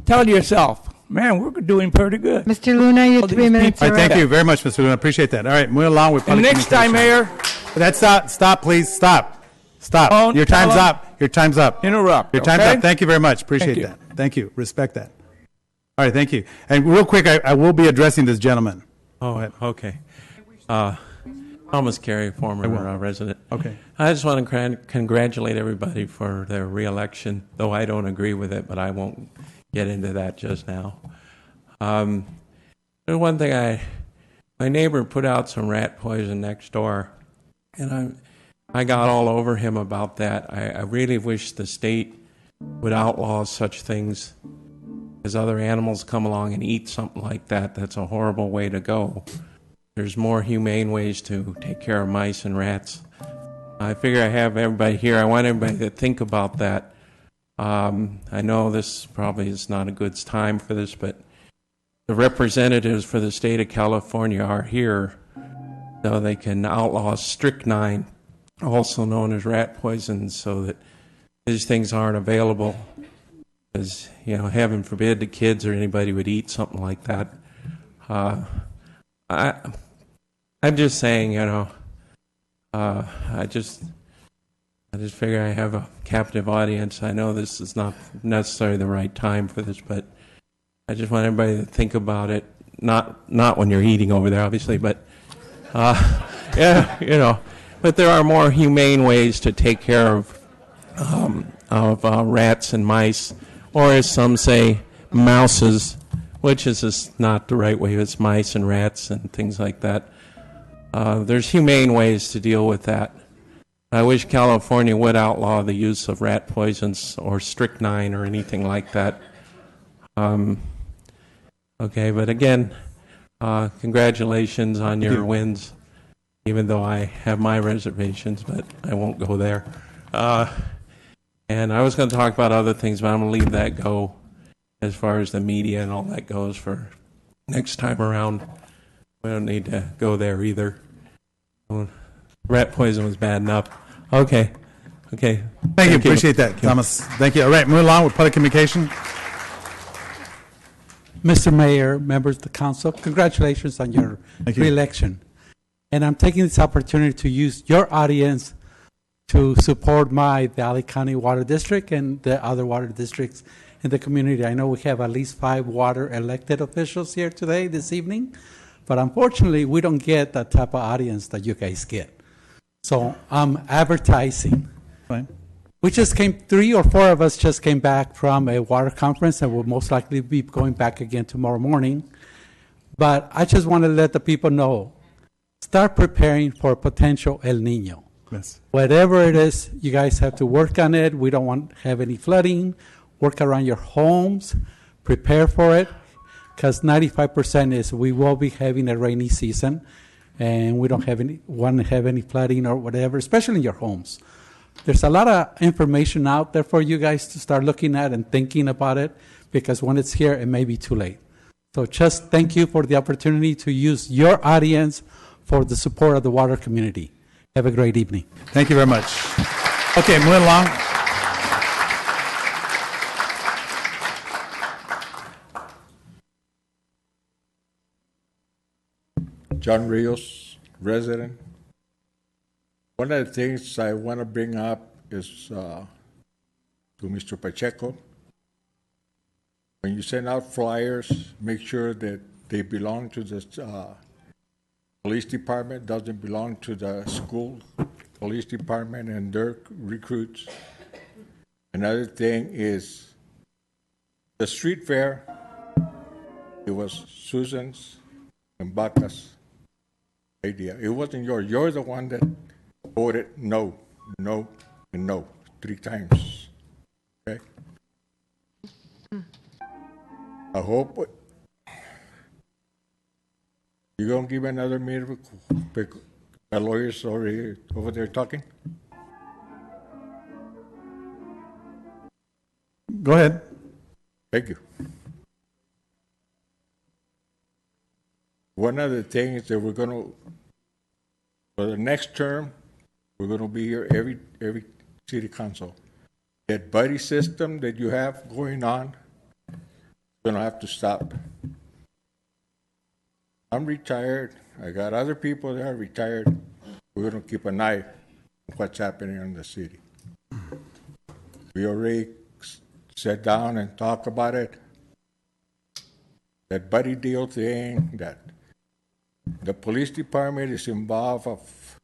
tell yourself, man, we're doing pretty good. Mr. Luna, your 3 minutes All are right, thank up. you very much, Mr. Luna. Appreciate that. All right, move along with And public next time, Mayor. That's stop, please. Stop. Don't Your time's tell 'em. up. Your time's up. Interrupt. Your time's okay? up. Thank you very much. Appreciate Thank you. that. Thank you. Respect that. All right, thank you. And real quick, I will be addressing this gentleman. Oh, okay. Thomas Carey, former resident. Okay. I just want to congratulate everybody for their reelection, though I don't agree with it, but I won't get into that just now. There's one thing my neighbor put out some rat poison next door, and I got all over him about that. I really wish the state would outlaw such things as other animals come along and eat something like that. That's a horrible way to go. There's more humane ways to take care of mice and rats. I figure I have everybody here. I want everybody to think about that. I know this probably is not a good time for this, but the representatives for the state of California are here so they can outlaw strychnine, also known as rat poison, so that these things aren't available. Because, heaven forbid the kids or anybody would eat something like that. I'm just saying, I just figure I have a captive audience. I know this is not necessarily the right time for this, but I just want everybody to think about it. Not when you're eating over there, obviously, but but there are more humane ways to take care of rats and mice, or as some say, mouses, which is just not the right way. It's mice and rats and things like that. There's humane ways to deal with that. I wish California would outlaw the use of rat poisons or strychnine or anything like that. Okay, but again, congratulations on your wins, even though I have my reservations, but I won't go there. And I was going to talk about other things, but I'm going to leave that go as far as the media and all that goes for next time around. We don't need to go there either. Rat poison was bad enough. Okay. Thank you. Appreciate that, Thomas. Thank you. All right, move along with public communication. Mr. Mayor, members of the council, congratulations on your re-election. And I'm taking this opportunity to use your audience to support the LA County Water District and the other water districts in the community. I know we have at least 5 water elected officials here today, this evening, but unfortunately, we don't get that type of audience that you guys get. So I'm advertising. Fine. We just came, 3 or 4 of us just came back from a water conference, and we'll most likely be going back again tomorrow morning. But I just want to let the people know, start preparing for potential El Nino. Yes. Whatever it is, you guys have to work on it. We don't want to have any flooding. Work around your homes. Prepare for it, because 95% is we will be having a rainy season, and we don't want to have any flooding or whatever, especially in your homes. There's a lot of information out there for you guys to start looking at and thinking about it, because when it's here, it may be too late. So just thank you for the opportunity to use your audience for the support of the water community. Have a great evening. Thank you very much. Okay, moving along. John Rios, resident. One of the things I want to bring up is to Mr. Pacheco. When you send out flyers, make sure that they belong to the police department, doesn't belong to the school police department and their recruits. Another thing is the street fair. It was Susan's and Baca's idea. It wasn't yours. You're the one that voted no, no, and no 3 times. Okay? I hope you're going to give another meeting. The lawyer's already over there talking. Go ahead. Thank you. One of the things that we're going to, for the next term, we're going to be here every city council. That buddy system that you have going on, going to have to stop. I'm retired. I got other people that are retired. We're going to keep an eye on what's happening in the city. We already sat down and talked about it. That buddy deal thing, that the police department is involved of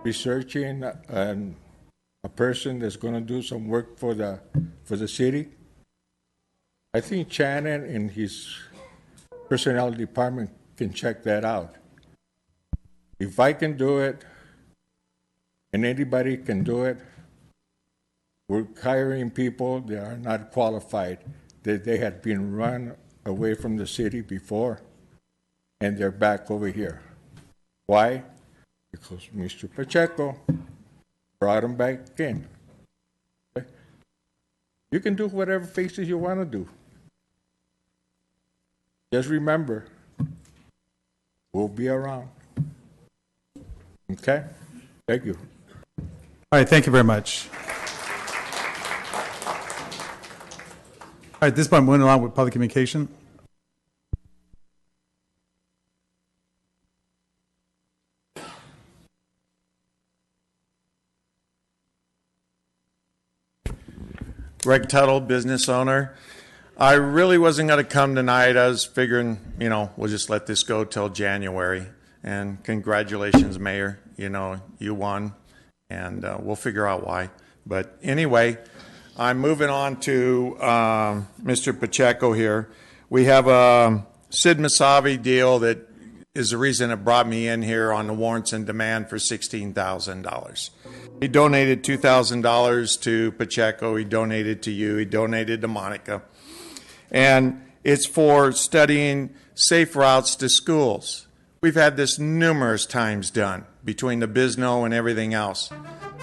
researching a person that's going to do some work for the city. I think Shannon and his personnel department can check that out. If I can do it, and anybody can do it, we're hiring people that are not qualified, that they had been run away from the city before, and they're back over here. Why? Because Mr. Pacheco brought them back in. Okay? You can do whatever faces you want to do. Just remember, we'll be around. Okay? Thank you. All right, thank you very much. All right, this point, moving along with public communication. Greg Tuttle, business owner. I really wasn't going to come tonight. I was figuring, we'll just let this go till January. And congratulations, Mayor. You won, and we'll figure out why. But anyway, I'm moving on to Mr. Pacheco here. We have a Sid Masavi deal that is the reason it brought me in here on the warrants and demand for $16,000. He donated $2,000 to Pacheco. He donated to you. He donated to Monica. And it's for studying safe routes to schools. We've had this numerous times done between the Bisno and everything else.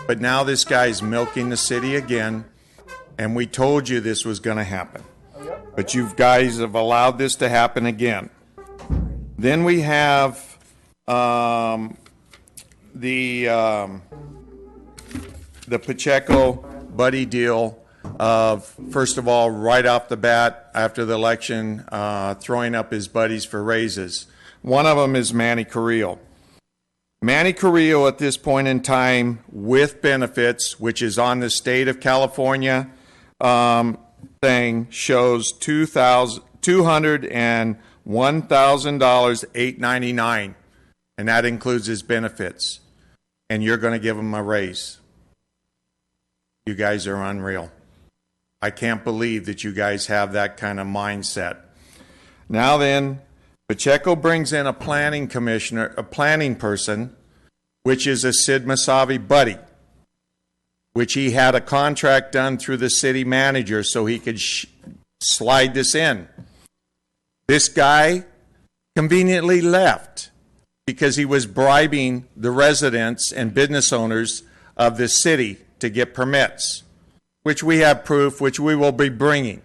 But now this guy's milking the city again, and we told you this was going to happen. But you guys have allowed this to happen again. Then we have the Pacheco buddy deal of, first of all, right off the bat after the election, throwing up his buddies for raises. One of them is Manny Carrillo. Manny Carrillo at this point in time with benefits, which is on the state of California thing, shows $201,899, and that includes his benefits. And you're going to give him a raise. You guys are unreal. I can't believe that you guys have that kind of mindset. Now then, Pacheco brings in a planning commissioner, a planning person, which is a Sid Masavi buddy, which he had a contract done through the city manager so he could slide this in. This guy conveniently left because he was bribing the residents and business owners of the city to get permits, which we have proof, which we will be bringing.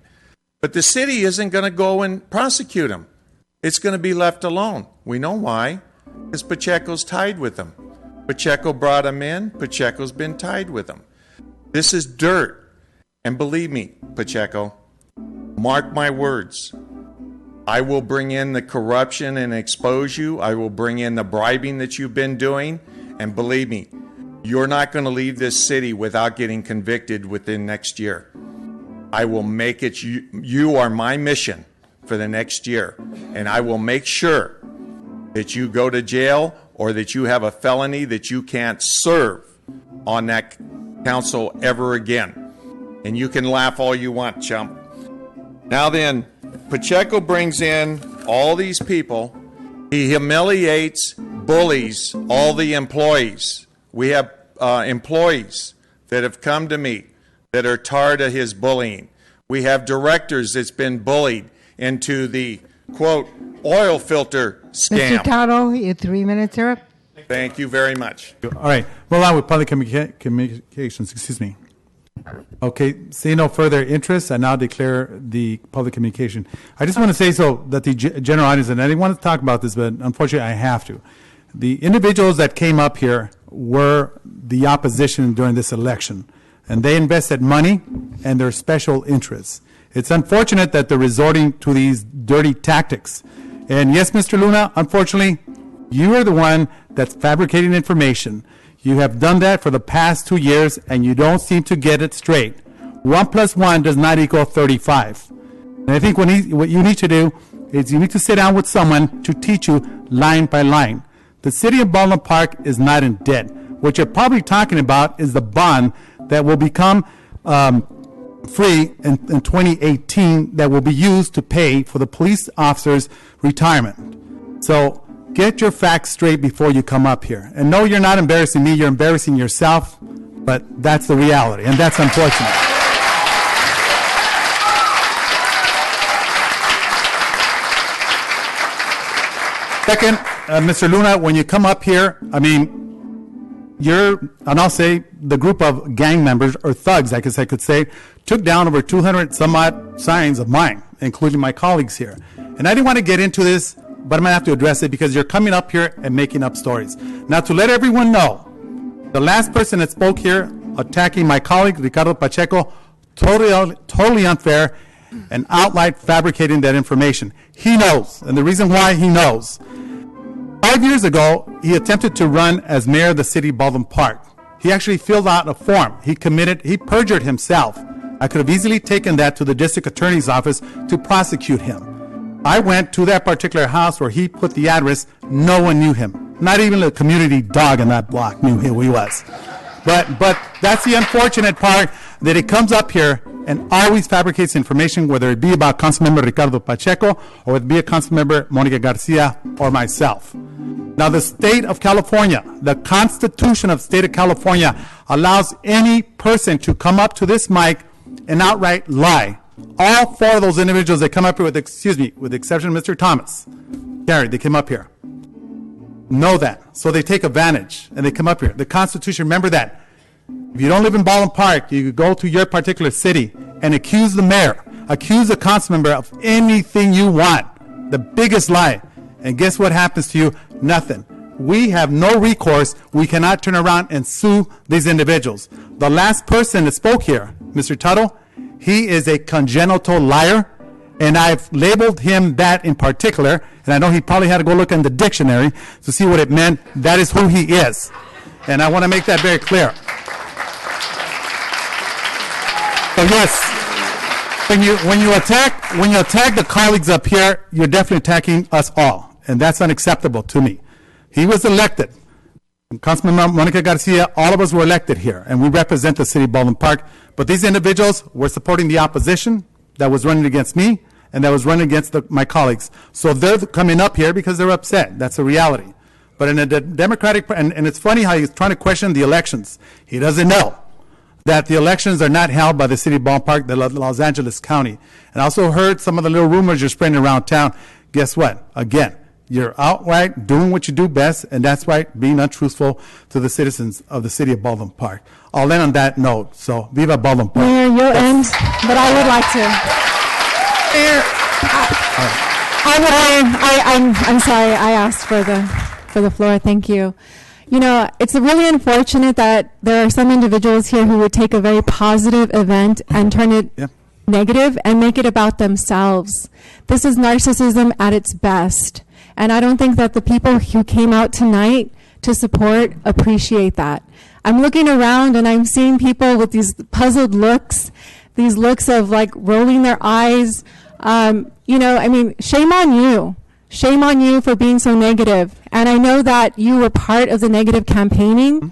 But the city isn't going to go and prosecute him. It's going to be left alone. We know why, because Pacheco's tied with him. Pacheco brought him in. Pacheco's been tied with him. This is dirt. And believe me, Pacheco, mark my words. I will bring in the corruption and expose you. I will bring in the bribing that you've been doing. And believe me, you're not going to leave this city without getting convicted within next year. I will make it, you are my mission for the next year. And I will make sure that you go to jail or that you have a felony that you can't serve on that council ever again. And you can laugh all you want, chump. Now then, Pacheco brings in all these people. He humiliates, bullies all the employees. We have employees that have come to me that are tired of his bullying. We have directors that's been bullied into the, quote, oil filter scam. Mr. Tuttle, your 3 minutes are up. Thank you very much. All right, we're on with public communications, excuse me. Okay, see no further interest, I now declare the public communication. I just want to say so that the general audience, and I didn't want to talk about this, but unfortunately I have to. The individuals that came up here were the opposition during this election, and they invested money and their special interests. It's unfortunate that they're resorting to these dirty tactics. And yes, Mr. Luna, unfortunately, you are the one that's fabricating information. You have done that for the past 2 years, and you don't seem to get it straight. 1 + 1 does not equal 35. And I think what you need to do is you need to sit down with someone to teach you line by line. The city of Baldwin Park is not in debt. What you're probably talking about is the bond that will become free in 2018 that will be used to pay for the police officers' retirement. So get your facts straight before you come up here. And no, you're not embarrassing me, you're embarrassing yourself, but that's the reality, and that's unfortunate. Second, Mr. Luna, when you come up here, I mean, and I'll say the group of gang members or thugs, I guess I could say, took down over 200 some odd signs of mine, including my colleagues here. And I didn't want to get into this, but I'm going to have to address it because you're coming up here and making up stories. Now, to let everyone know, the last person that spoke here attacking my colleague, Ricardo Pacheco, totally unfair and outright fabricating that information. He knows, and the reason why he knows. 5 years ago, he attempted to run as mayor of the city of Baldwin Park. He actually filled out a form. He perjured himself. I could have easily taken that to the district attorney's office to prosecute him. I went to that particular house where he put the address. No one knew him. Not even the community dog in that block knew who he was. But that's the unfortunate part, that it comes up here and always fabricates information, whether it be about Councilmember Ricardo Pacheco or it be a Councilmember Monica Garcia or myself. Now, the state of California, the Constitution of the state of California allows any person to come up to this mic and outright lie. All four of those individuals that come up here with the exception of Mr. Thomas, Gary, they came up here. Know that. So they take advantage and they come up here. The Constitution, remember that. If you don't live in Baldwin Park, you could go to your particular city and accuse the mayor, accuse the council member of anything you want. The biggest lie. And guess what happens to you? Nothing. We have no recourse. We cannot turn around and sue these individuals. The last person that spoke here, Mr. Tuttle, he is a congenital liar, and I've labeled him that in particular, and I know he probably had to go look in the dictionary to see what it meant. That is who he is. And I want to make that very clear. So yes, when you attack the colleagues up here, you're definitely attacking us all, and that's unacceptable to me. He was elected. Councilmember Monica Garcia, all of us were elected here, and we represent the city of Baldwin Park. But these individuals were supporting the opposition that was running against me and that was running against my colleagues. So they're coming up here because they're upset. That's a reality. But in a democratic, and it's funny how he's trying to question the elections. He doesn't know that the elections are not held by the city of Baldwin Park, the Los Angeles County. And I also heard some of the little rumors you're spreading around town. Guess what? Again, you're outright doing what you do best, and that's right, being untruthful to the citizens of the city of Baldwin Park. I'll end on that note. So, viva Baldwin Park. Mayor, you'll end, but I would like to. Mayor, I'm sorry, I asked for the floor. Thank you. You know, it's really unfortunate that there are some individuals here who would take a very positive event and turn it negative and make it about themselves. This is narcissism at its best. And I don't think that the people who came out tonight to support appreciate that. I'm looking around and I'm seeing people with these puzzled looks, these looks of like rolling their eyes. You know, I mean, shame on you. Shame on you for being so negative. And I know that you were part of the negative campaigning.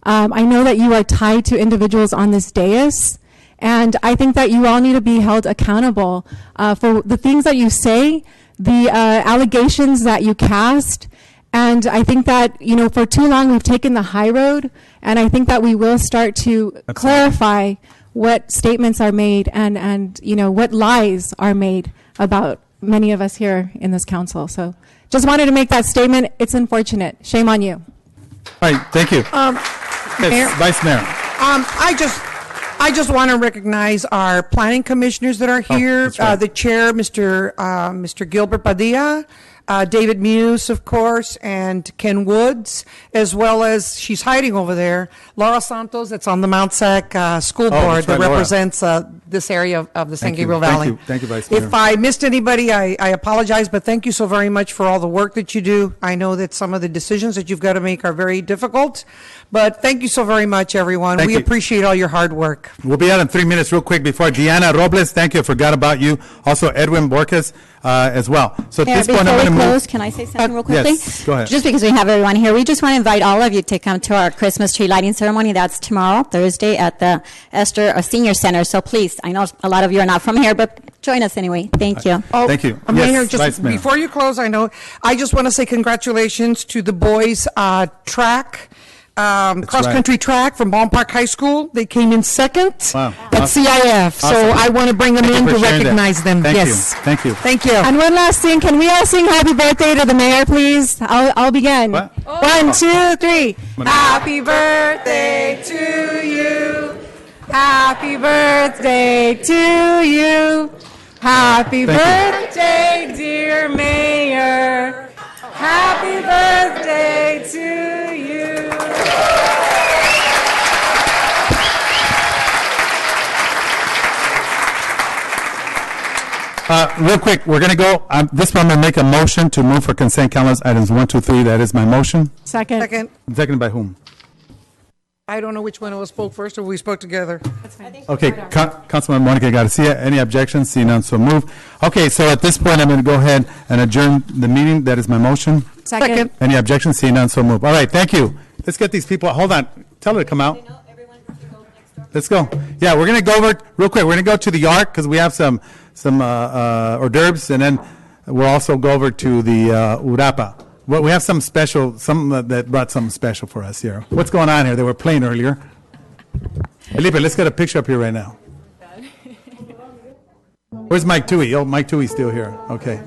I know that you are tied to individuals on this dais. And I think that you all need to be held accountable for the things that you say, the allegations that you cast. And I think that, you know, for too long we've taken the high road, and I think that we will start to clarify what statements are made and you know, what lies are made about many of us here in this council. So just wanted to make that statement. It's unfortunate. Shame on you. All right, thank you. Mayor, Vice Mayor. I just want to recognize our planning commissioners that are here. That's right. The chair, Mr. Gilbert Padilla, David Muse, of course, and Ken Woods, as well as, she's hiding over there, Laura Santos, that's on the Mount Sac School Board, that represents this area of the San Gabriel Valley. Thank you, Vice Mayor. If I missed anybody, I apologize, but thank you so very much for all the work that you do. I know that some of the decisions that you've got to make are very difficult, but thank you so very much, everyone. We appreciate all your hard work. We'll be out in 3 minutes real quick before Deanna Robles. Thank you. I forgot about you. Also, Edwin Borges as well. So at Mayor, this point, I'm before going to we move. close, can I say something real quickly? Yes, go ahead. Just because we have everyone here, we just want to invite all of you to come to our Christmas tree lighting ceremony. That's tomorrow, Thursday, at the Esther Senior Center. So please, I know a lot of you are not from here, but join us anyway. Thank you. Thank you. Mayor, Yes, Vice Mayor. before you close, I just want to say congratulations to the boys' track. Cross-country track from Baldwin Park High School. They came in second. Wow. at CIF, so Awesome. I want to bring them Thank you in for to sharing that. recognize them. Thank Yes. you. Thank you. Thank you. And one last thing, can we all sing happy birthday to the mayor, please? I'll begin. What? 1, 2, 3. Happy birthday to you. Happy birthday to you. Happy birthday, dear mayor. Happy birthday to you. Real quick, we're going to go, this one I'm going to make a motion to move for consent calendars items 1, 2, 3. That is my motion. Second. Seconded by whom? I don't know which one of us spoke first or we spoke together. Okay, Councilman Monica Garcia, any objections? Seeing none, so move. Okay, so at this point, I'm going to go ahead and adjourn the meeting. That is my motion. Second. Any objections? Seeing none, so move. All right, thank you. Let's get these people, hold on, tell her to come out. Let's go. Yeah, we're going to go over, real quick, we're going to go to the Ark because we have some hors d'oeuvres, and then we'll also go over to the Urapa. Well, we have some special, some that brought something special for us here. What's going on here? They were playing earlier. Felipe, let's get a picture up here right now. Where's Mike Toohey? Oh, Mike Toohey's still here. Okay.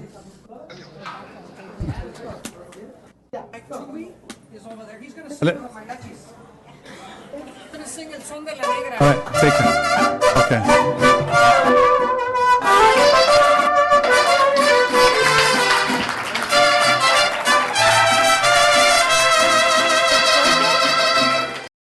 Mike Toohey is over there. He's going to sing sing with my He's going to sing El Son de la Negra. All right, take care. Okay.